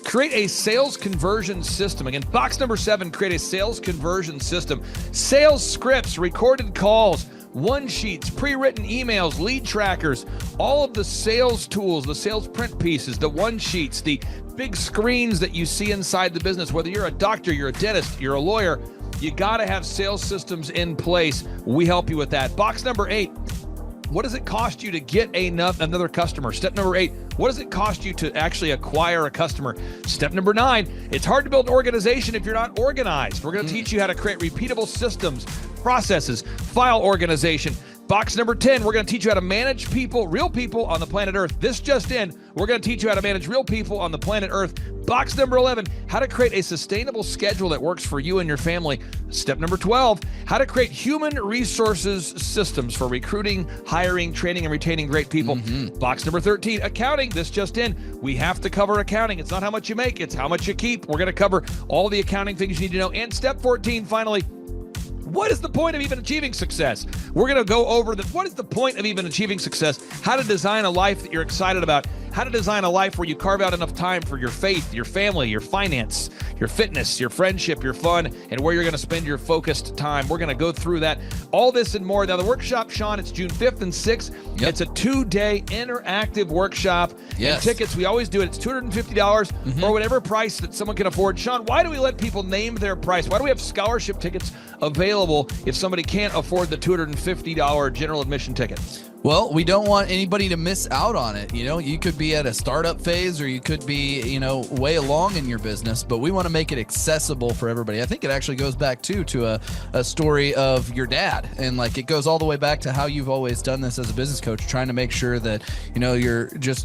Speaker 23: create a sales conversion system. Again, box number 7, create a sales conversion system. Sales scripts, recorded calls, one-sheets, pre-written emails, lead trackers, all of the sales tools, the sales print pieces, the one-sheets, the big screens that you see inside the business. Whether you're a doctor, you're a dentist, you're a lawyer, you got to have sales systems in place. We help you with that. Box number 8, what does it cost you to get another customer? Step number 8, what does it cost you to actually acquire a customer? Step number 9, it's hard to build an organization if you're not organized. We're going to teach you how to create repeatable systems, processes, file organization. Box number 10, we're going to teach you how to manage people, real people on the planet Earth. This just in, we're going to teach you how to manage real people on the planet Earth. Box number 11, how to create a sustainable schedule that works for you and your family. Step number 12, how to create human resources systems for recruiting, hiring, training, and retaining great people. Box number 13, accounting. This just in, we have to cover accounting. It's not how much you make, it's how much you keep. We're going to cover all the accounting things you need to know. And step 14, finally, what is the point of even achieving success? We're going to go over what is the point of even achieving success, how to design a life that you're excited about, how to design a life where you carve out enough time for your faith, your family, your finance, your fitness, your friendship, your fun, and where you're going to spend your focused time. We're going to go through that, all this and more. Now, the workshop, Sean, it's June 5th and 6th. Yep. It's a 2-day interactive workshop.
Speaker 24: Yes.
Speaker 23: And tickets, we always do it. It's $250 or whatever price that someone can afford. Sean, why do we let people name their price? Why do we have scholarship tickets available if somebody can't afford the $250 general admission ticket?
Speaker 24: Well, we don't want anybody to miss out on it. You could be at a startup phase, or you could be, way along in your business, but we want to make it accessible for everybody. I think it actually goes back to a story of your dad, and it goes all the way back to how you've always done this as a business coach, trying to make sure that,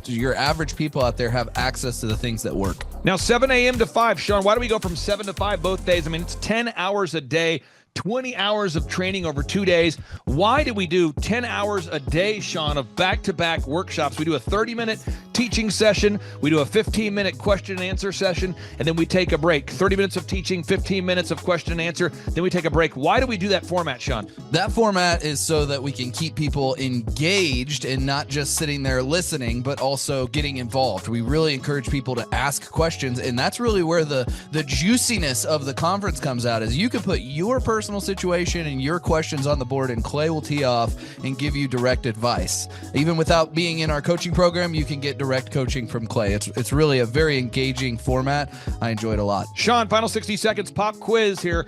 Speaker 24: your average people out there have access to the things that work.
Speaker 23: Now, 7 a.m. to 5, Sean, why do we go from 7 to 5 both days? I mean, it's 10 hours a day. 20 hours of training over 2 days. Why do we do 10 hours a day, Sean, of back-to-back workshops? We do a 30-minute teaching session. We do a 15-minute question and answer session, and then we take a break. 30 minutes of teaching, 15 minutes of question and answer, then we take a break. Why do we do that format, Sean?
Speaker 24: That format is so that we can keep people engaged and not just sitting there listening, but also getting involved. We really encourage people to ask questions, and that's really where the juiciness of the conference comes out, is you can put your personal situation and your questions on the board, and Clay will tee off and give you direct advice. Even without being in our coaching program, you can get direct coaching from Clay. It's really a very engaging format. I enjoy it a lot.
Speaker 23: Sean, final 60 seconds, pop quiz here.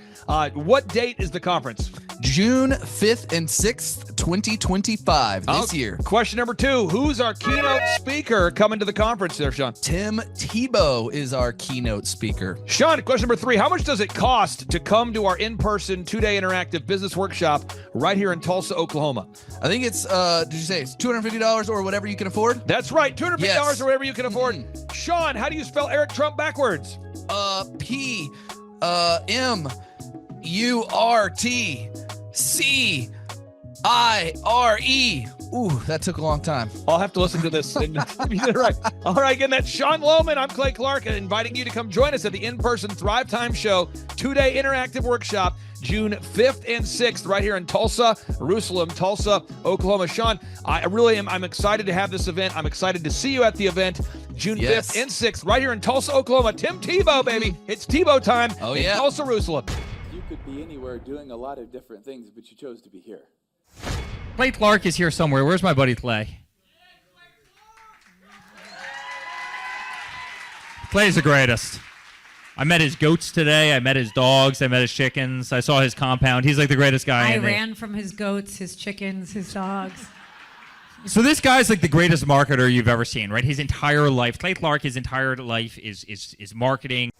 Speaker 23: What date is the conference?
Speaker 24: June 5th and 6th, 2025, this year.
Speaker 23: Question number 2, who's our keynote speaker coming to the conference there, Sean?
Speaker 24: Tim Tebow is our keynote speaker.
Speaker 23: Sean, question number 3, how much does it cost to come to our in-person 2-day interactive business workshop right here in Tulsa, Oklahoma?
Speaker 24: I think it's, did you say it's $250 or whatever you can afford?
Speaker 23: That's right, $250 or whatever you can afford. Sean, how do you spell Eric Trump backwards?
Speaker 24: P-M-U-R-T-C-I-R-E. Ooh, that took a long time.
Speaker 23: I'll have to listen to this. And you did it right. All right, again, that's Sean Lohman. I'm Clay Clark, inviting you to come join us at the in-person Thrivetime Show 2-day interactive workshop, June 5th and 6th, right here in Tulsa, Oklahoma. Sean, I'm excited to have this event. I'm excited to see you at the event, June 5th and 6th, right here in Tulsa, Oklahoma. Tim Tebow, baby. It's Tebow time in Tulsa, Jerusalem.
Speaker 7: You could be anywhere doing a lot of different things, but you chose to be here.
Speaker 8: Clay Clark is here somewhere. Where's my buddy Clay? Clay's the greatest. I met his goats today. I met his dogs. I met his chickens. I saw his compound. He's like the greatest guy.
Speaker 9: I ran from his goats, his chickens, his dogs.
Speaker 8: So this guy's like the greatest marketer you've ever seen, right? His entire life, Clay Clark, his entire life is marketing.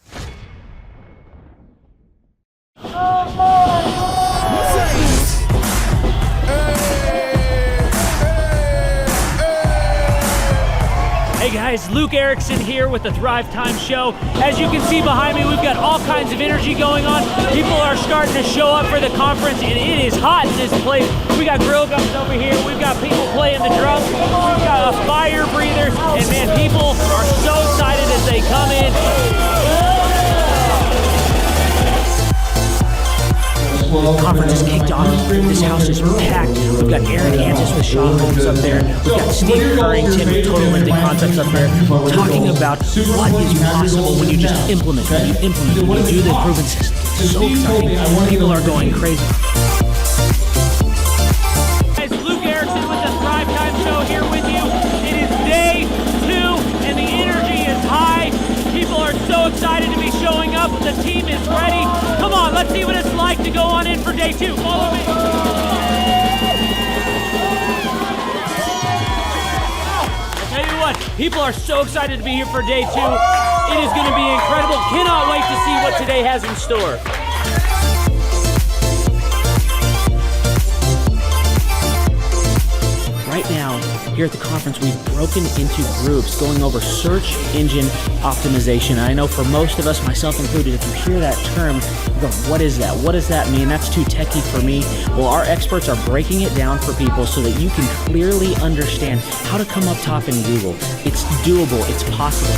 Speaker 11: Hey guys, Luke Erickson here with the Thrivetime Show. As you can see behind me, we've got all kinds of energy going on. People are starting to show up for the conference, and it is hot in this place. We got grill guns over here. We've got people playing the drums. We've got a fire breather, and man, people are so excited as they come in. The conference is kicked off. This house is packed. We've got Aaron Antis with Shaw Homes up there. We've got Steve Currington with Total Lindy Concepts up there talking about what is possible when you just implement, when you do the proven system. It's so exciting. People are going crazy. Guys, Luke Erickson with the Thrivetime Show here with you. It is day 2 and the energy is high. People are so excited to be showing up. The team is ready. Come on, let's see what it's like to go on in for day 2. Follow me. I tell you what, people are so excited to be here for day 2. It is going to be incredible. Cannot wait to see what today has in store. Right now, here at the conference, we've broken into groups going over search engine optimization. And I know for most of us, myself included, if you hear that term, you go, what is that? What does that mean? That's too techie for me. Well, our experts are breaking it down for people so that you can clearly understand how to come up top in Google. It's doable. It's possible.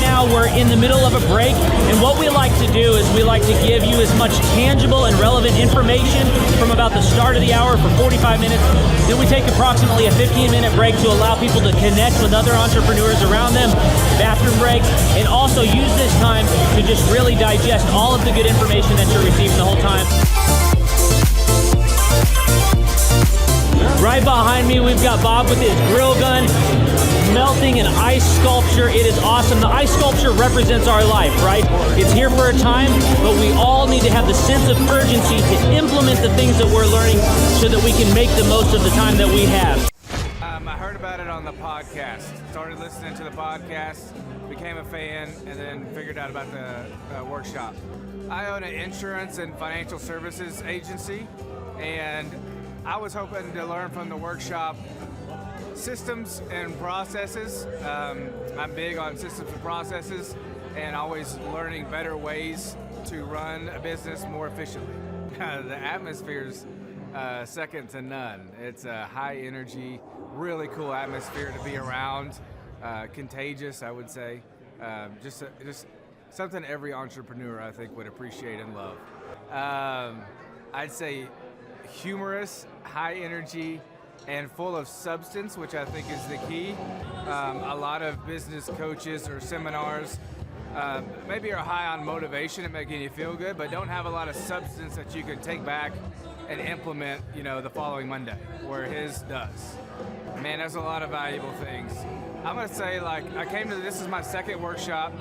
Speaker 11: Now we're in the middle of a break, and what we like to do is we like to give you as much tangible and relevant information from about the start of the hour for 45 minutes. Then we take approximately a 15-minute break to allow people to connect with other entrepreneurs around them, bathroom breaks, and also use this time to just really digest all of the good information that you're receiving the whole time. Right behind me, we've got Bob with his grill gun, melting an ice sculpture. It is awesome. The ice sculpture represents our life, right? It's here for a time, but we all need to have the sense of urgency to implement the things that we're learning so that we can make the most of the time that we have.
Speaker 25: I heard about it on the podcast. Started listening to the podcast, became a fan, and then figured out about the workshop. I own an insurance and financial services agency, and I was hoping to learn from the workshop systems and processes. I'm big on systems and processes and always learning better ways to run a business more efficiently. The atmosphere is second to none. It's a high energy, really cool atmosphere to be around, contagious, I would say. Just something every entrepreneur, I think, would appreciate and love. I'd say humorous, high energy, and full of substance, which I think is the key. A lot of business coaches or seminars maybe are high on motivation and making you feel good, but don't have a lot of substance that you can take back and implement, the following Monday, where his does. Man, there's a lot of valuable things. I'm gonna say, this is my second workshop.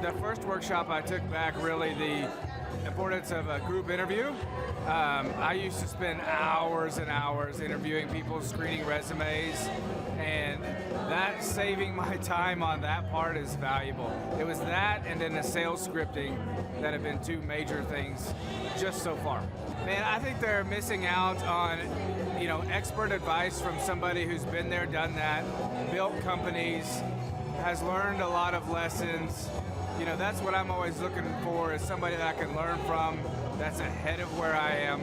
Speaker 25: The first workshop I took back really the importance of a group interview. I used to spend hours and hours interviewing people, screening resumes, and that saving my time on that part is valuable. It was that and then the sales scripting that have been two major things just so far. Man, I think they're missing out on, expert advice from somebody who's been there, done that, built companies, has learned a lot of lessons. That's what I'm always looking for, is somebody that I can learn from that's ahead of where I am.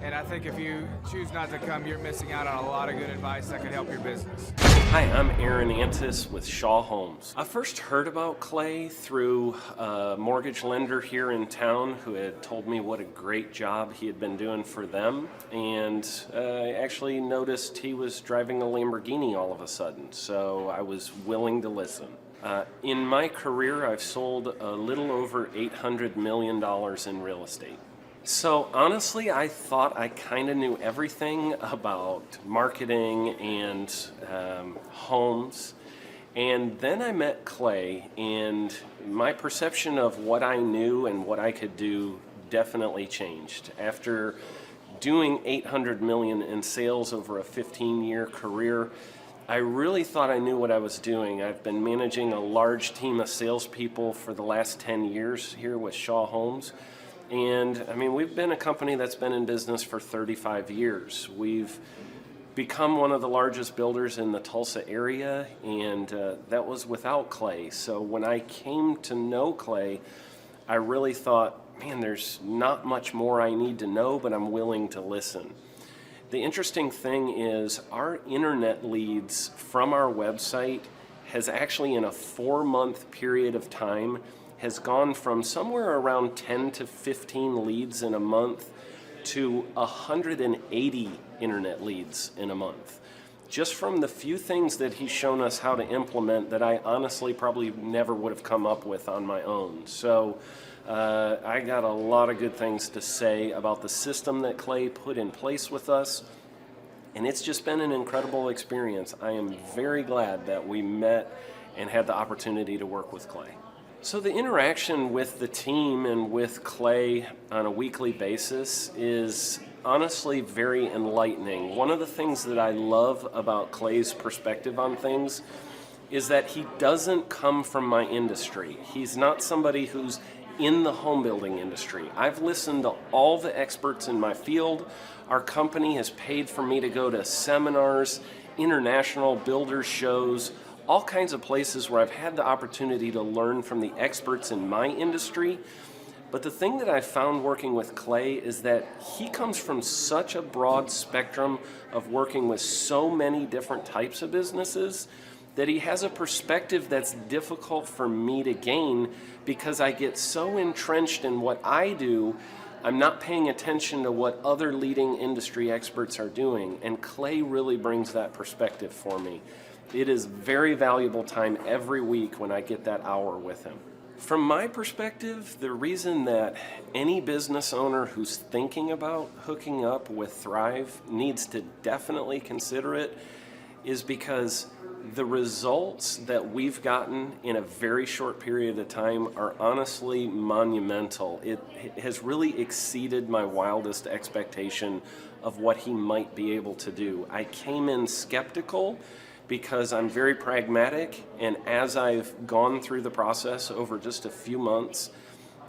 Speaker 25: And I think if you choose not to come, you're missing out on a lot of good advice that could help your business.
Speaker 3: Hi, I'm Aaron Antis with Shaw Homes. I first heard about Clay through a mortgage lender here in town who had told me what a great job he had been doing for them, and I actually noticed he was driving a Lamborghini all of a sudden, so I was willing to listen. In my career, I've sold a little over $800 million in real estate. So honestly, I thought I kind of knew everything about marketing and homes. And then I met Clay, and my perception of what I knew and what I could do definitely changed. After doing $800 million in sales over a 15-year career, I really thought I knew what I was doing. I've been managing a large team of salespeople for the last 10 years here with Shaw Homes. And we've been a company that's been in business for 35 years. We've become one of the largest builders in the Tulsa area, and that was without Clay. So when I came to know Clay, I really thought, man, there's not much more I need to know, but I'm willing to listen. The interesting thing is our internet leads from our website has actually, in a 4-month period of time, has gone from somewhere around 10 to 15 leads in a month to 180 internet leads in a month. Just from the few things that he's shown us how to implement that I honestly probably never would have come up with on my own. So I got a lot of good things to say about the system that Clay put in place with us, and it's just been an incredible experience. I am very glad that we met and had the opportunity to work with Clay. So the interaction with the team and with Clay on a weekly basis is honestly very enlightening. One of the things that I love about Clay's perspective on things is that he doesn't come from my industry. He's not somebody who's in the home building industry. I've listened to all the experts in my field. Our company has paid for me to go to seminars, international builder shows, all kinds of places where I've had the opportunity to learn from the experts in my industry. But the thing that I've found working with Clay is that he comes from such a broad spectrum of working with so many different types of businesses that he has a perspective that's difficult for me to gain because I get so entrenched in what I do, I'm not paying attention to what other leading industry experts are doing. And Clay really brings that perspective for me. It is very valuable time every week when I get that hour with him. From my perspective, the reason that any business owner who's thinking about hooking up with Thrive needs to definitely consider it is because the results that we've gotten in a very short period of time are honestly monumental. It has really exceeded my wildest expectation of what he might be able to do. I came in skeptical because I'm very pragmatic, and as I've gone through the process over just a few months,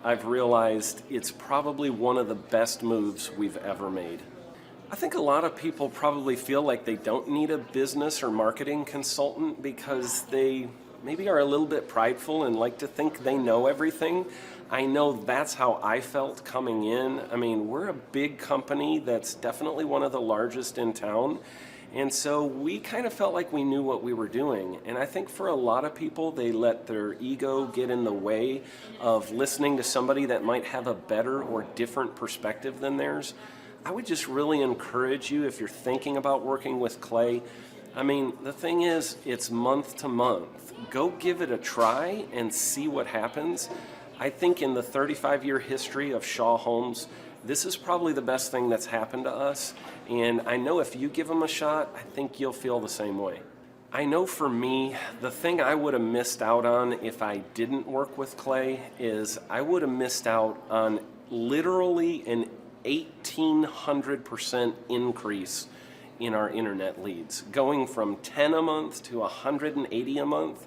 Speaker 3: I've realized it's probably one of the best moves we've ever made. I think a lot of people probably feel like they don't need a business or marketing consultant because they maybe are a little bit prideful and like to think they know everything. I know that's how I felt coming in. I mean, we're a big company that's definitely one of the largest in town. And so we kind of felt like we knew what we were doing. And I think for a lot of people, they let their ego get in the way of listening to somebody that might have a better or different perspective than theirs. I would just really encourage you, if you're thinking about working with Clay, I mean, the thing is, it's month to month. Go give it a try and see what happens. I think in the 35-year history of Shaw Homes, this is probably the best thing that's happened to us. And I know if you give them a shot, I think you'll feel the same way. I know for me, the thing I would have missed out on if I didn't work with Clay is I would have missed out on literally an 1,800% increase in our internet leads. Going from 10 a month to 180 a month,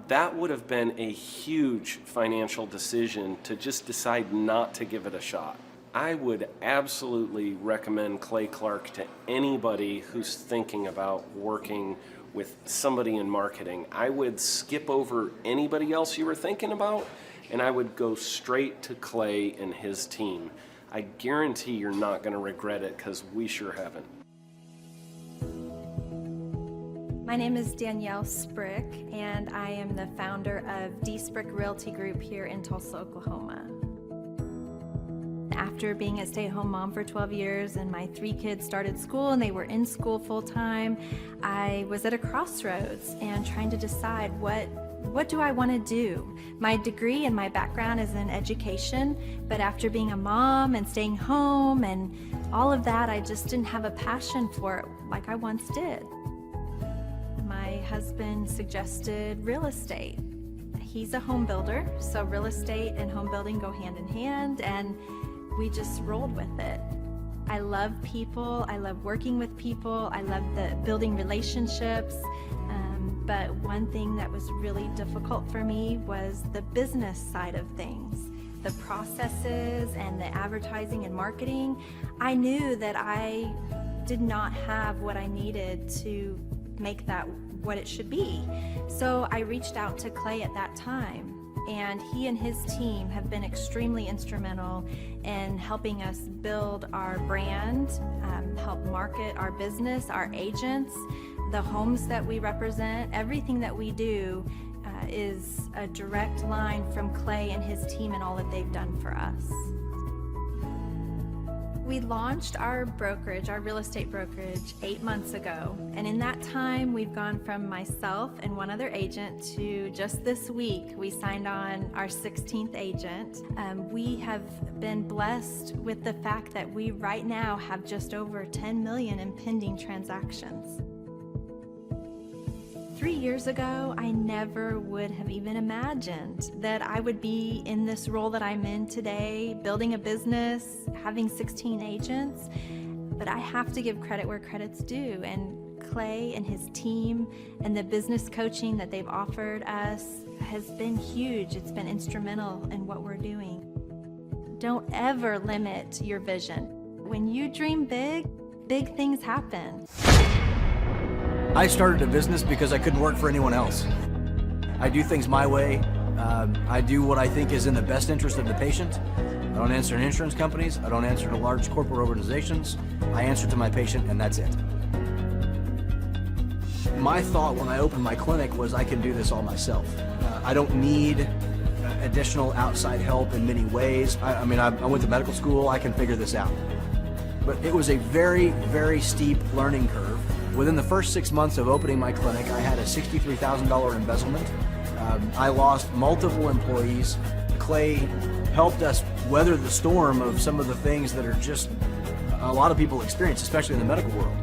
Speaker 3: that would have been a huge financial decision to just decide not to give it a shot. I would absolutely recommend Clay Clark to anybody who's thinking about working with somebody in marketing. I would skip over anybody else you were thinking about, and I would go straight to Clay and his team. I guarantee you're not going to regret it, because we sure haven't.
Speaker 1: My name is Danielle Sprick, and I am the founder of D Sprick Realty Group here in Tulsa, Oklahoma. After being a stay-at-home mom for 12 years and my 3 kids started school and they were in school full-time, I was at a crossroads and trying to decide what do I want to do? My degree and my background is in education, but after being a mom and staying home and all of that, I just didn't have a passion for it like I once did. My husband suggested real estate. He's a home builder, so real estate and home building go hand in hand, and we just rolled with it. I love people, I love working with people, I love building relationships, but one thing that was really difficult for me was the business side of things. The processes and the advertising and marketing. I knew that I did not have what I needed to make that what it should be. So I reached out to Clay at that time, and he and his team have been extremely instrumental in helping us build our brand, help market our business, our agents, the homes that we represent. Everything that we do is a direct line from Clay and his team and all that they've done for us. We launched our brokerage, our real estate brokerage, 8 months ago. And in that time, we've gone from myself and one other agent to just this week, we signed on our 16th agent. We have been blessed with the fact that we right now have just over 10 million in pending transactions. 3 years ago, I never would have even imagined that I would be in this role that I'm in today, building a business, having 16 agents. But I have to give credit where credit's due. And Clay and his team and the business coaching that they've offered us has been huge. It's been instrumental in what we're doing. Don't ever limit your vision. When you dream big, big things happen.
Speaker 5: I started a business because I couldn't work for anyone else. I do things my way. I do what I think is in the best interest of the patient. I don't answer to insurance companies. I don't answer to large corporate organizations. I answer to my patient, and that's it. My thought when I opened my clinic was I can do this all myself. I don't need additional outside help in many ways. I went to medical school. I can figure this out. But it was a very, very steep learning curve. Within the first 6 months of opening my clinic, I had a $63,000 embezzlement. I lost multiple employees. Clay helped us weather the storm of some of the things that are just a lot of people experience, especially in the medical world.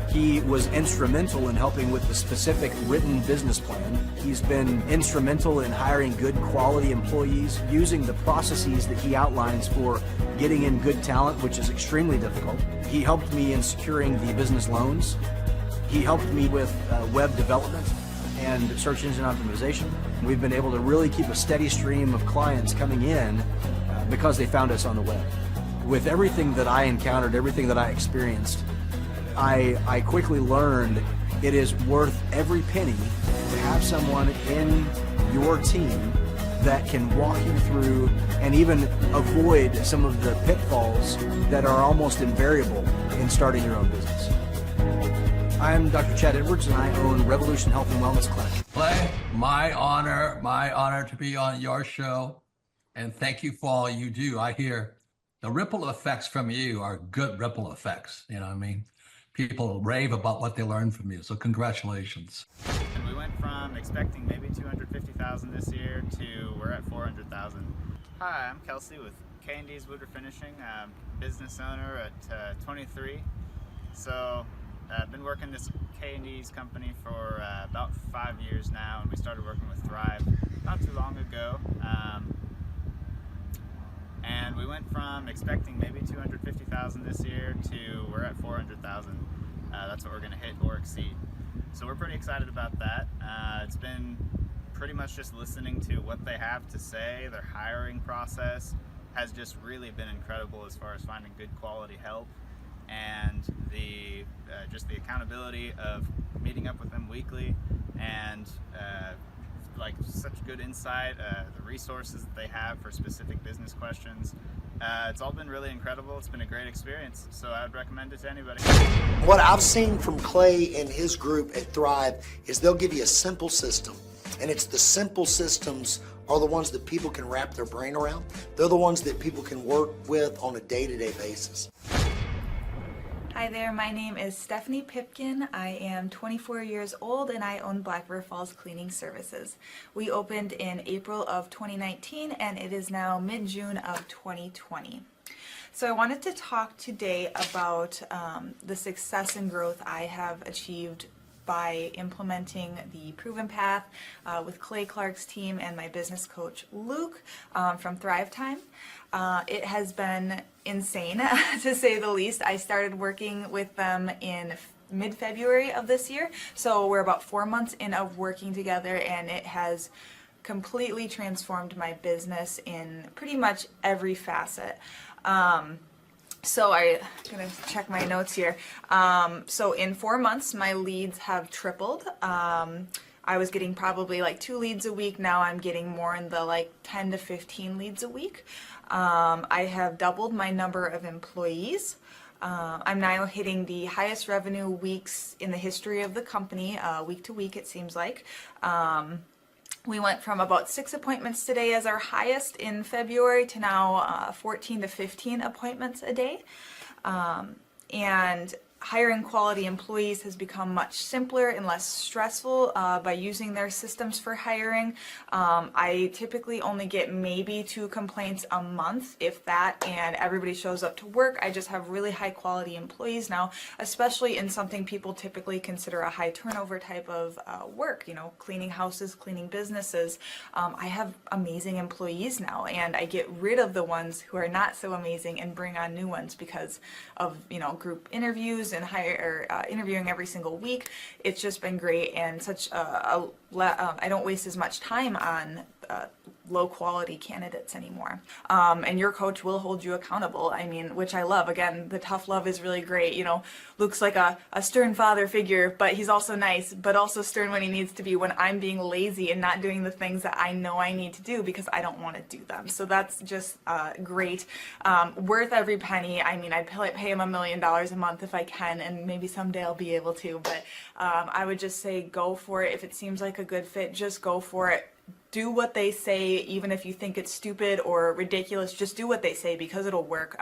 Speaker 5: He was instrumental in helping with the specific written business plan. He's been instrumental in hiring good quality employees, using the processes that he outlines for getting in good talent, which is extremely difficult. He helped me in securing the business loans. He helped me with web development and search engine optimization. We've been able to really keep a steady stream of clients coming in because they found us on the web. With everything that I encountered, everything that I experienced, I quickly learned It is worth every penny to have someone in your team that can walk you through and even avoid some of the pitfalls that are almost invariable in starting your own business. I'm Dr. Chad Edwards, and I own Revolution Health and Wellness Clinic.
Speaker 6: Clay, my honor to be on your show, and thank you for all you do. I hear the ripple effects from you are good ripple effects. You know what I mean? People rave about what they learned from you, so congratulations.
Speaker 10: And we went from expecting maybe 250,000 this year to we're at 400,000. Hi, I'm Kelsey with K&D's Woodruff Finishing, business owner at 23. So I've been working this K&D's company for about 5 years now, and we started working with Thrive not too long ago. And we went from expecting maybe 250,000 this year to we're at 400,000. That's what we're going to hit or exceed. So we're pretty excited about that. It's been pretty much just listening to what they have to say. Their hiring process has just really been incredible as far as finding good quality help, and the just the accountability of meeting up with them weekly, and like such good insight, the resources that they have for specific business questions. It's all been really incredible. It's been a great experience, so I would recommend it to anybody.
Speaker 13: What I've seen from Clay and his group at Thrive is they'll give you a simple system, and it's the simple systems are the ones that people can wrap their brain around. They're the ones that people can work with on a day-to-day basis.
Speaker 14: Hi there, my name is Stephanie Pipkin. I am 24 years old and I own Black River Falls Cleaning Services. We opened in April of 2019 and it is now mid-June of 2020. So I wanted to talk today about the success and growth I have achieved by implementing the Proven Path with Clay Clark's team and my business coach Luke from Thrivetime. It has been insane to say the least. I started working with them in mid-February of this year, so we're about 4 months in of working together, and it has completely transformed my business in pretty much every facet. So I'm gonna check my notes here. So in 4 months, my leads have tripled. I was getting probably like 2 leads a week. Now I'm getting more in the like 10 to 15 leads a week. I have doubled my number of employees. I'm now hitting the highest revenue weeks in the history of the company, week to week it seems like. We went from about 6 appointments today as our highest in February to now 14 to 15 appointments a day. And hiring quality employees has become much simpler and less stressful by using their systems for hiring. I typically only get maybe 2 complaints a month, if that, and everybody shows up to work. I just have really high quality employees now, especially in something people typically consider a high turnover type of work, you know, cleaning houses, cleaning businesses. I have amazing employees now, and I get rid of the ones who are not so amazing and bring on new ones because of, you know, group interviews and interviewing every single week. It's just been great, and such I don't waste as much time on low quality candidates anymore. And your coach will hold you accountable. I mean, which I love. Again, the tough love is really great. You know, Luke's like a stern father figure, but he's also nice, but also stern when he needs to be, when I'm being lazy and not doing the things that I know I need to do because I don't want to do them. So that's just great. Worth every penny. I mean, I'd pay him $1 million a month if I can, and maybe someday I'll be able to, but I would just say go for it. If it seems like a good fit, just go for it. Do what they say, even if you think it's stupid or ridiculous. Just do what they say because it'll work.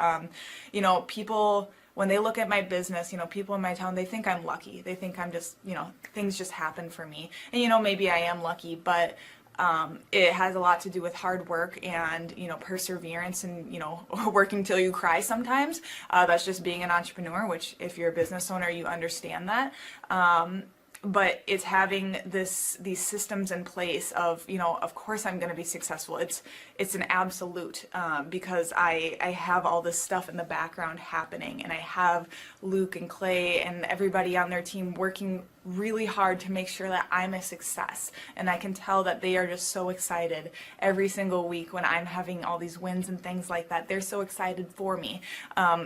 Speaker 14: You know, people, when they look at my business, you know, people in my town, they think I'm lucky. They think I'm just, you know, things just happen for me. And, you know, maybe I am lucky, but it has a lot to do with hard work and, you know, perseverance and, you know, working till you cry sometimes. That's just being an entrepreneur, which if you're a business owner, you understand that. But it's having these systems in place of, you know, of course I'm going to be successful. It's an absolute because I have all this stuff in the background happening, and I have Luke and Clay and everybody on their team working really hard to make sure that I'm a success. And I can tell that they are just so excited every single week when I'm having all these wins and things like that. They're so excited for me.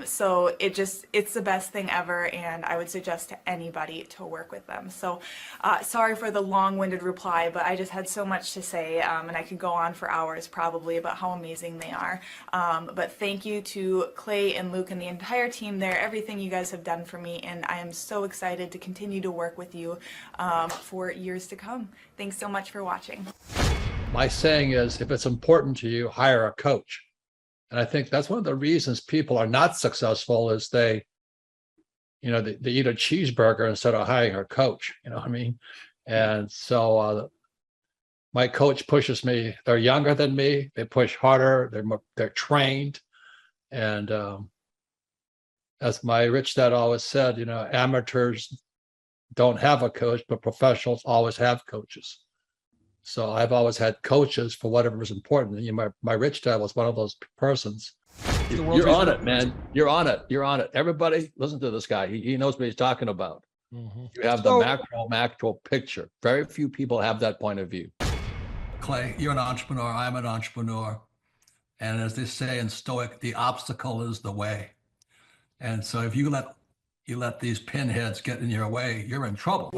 Speaker 14: So it's the best thing ever, and I would suggest to anybody to work with them. So sorry for the long-winded reply, but I just had so much to say, and I could go on for hours probably about how amazing they are. But thank you to Clay and Luke and the entire team there, everything you guys have done for me, and I am so excited to continue to work with you for years to come. Thanks so much for watching.
Speaker 6: My saying is, if it's important to you, hire a coach. And I think that's one of the reasons people are not successful is they eat a cheeseburger instead of hiring a coach, you know what I mean? And so my coach pushes me. They're younger than me. They push harder. They're trained. And as my rich dad always said, amateurs don't have a coach, but professionals always have coaches. So I've always had coaches for whatever is important. My rich dad was one of those persons. You're on it, man. You're on it. You're on it. Everybody, listen to this guy. He knows what he's talking about. You have the macro picture. Very few people have that point of view.
Speaker 15: Clay, you're an entrepreneur. I'm an entrepreneur. And as they say in Stoic, the obstacle is the way. And so if you let these pinheads get in your way, you're in trouble.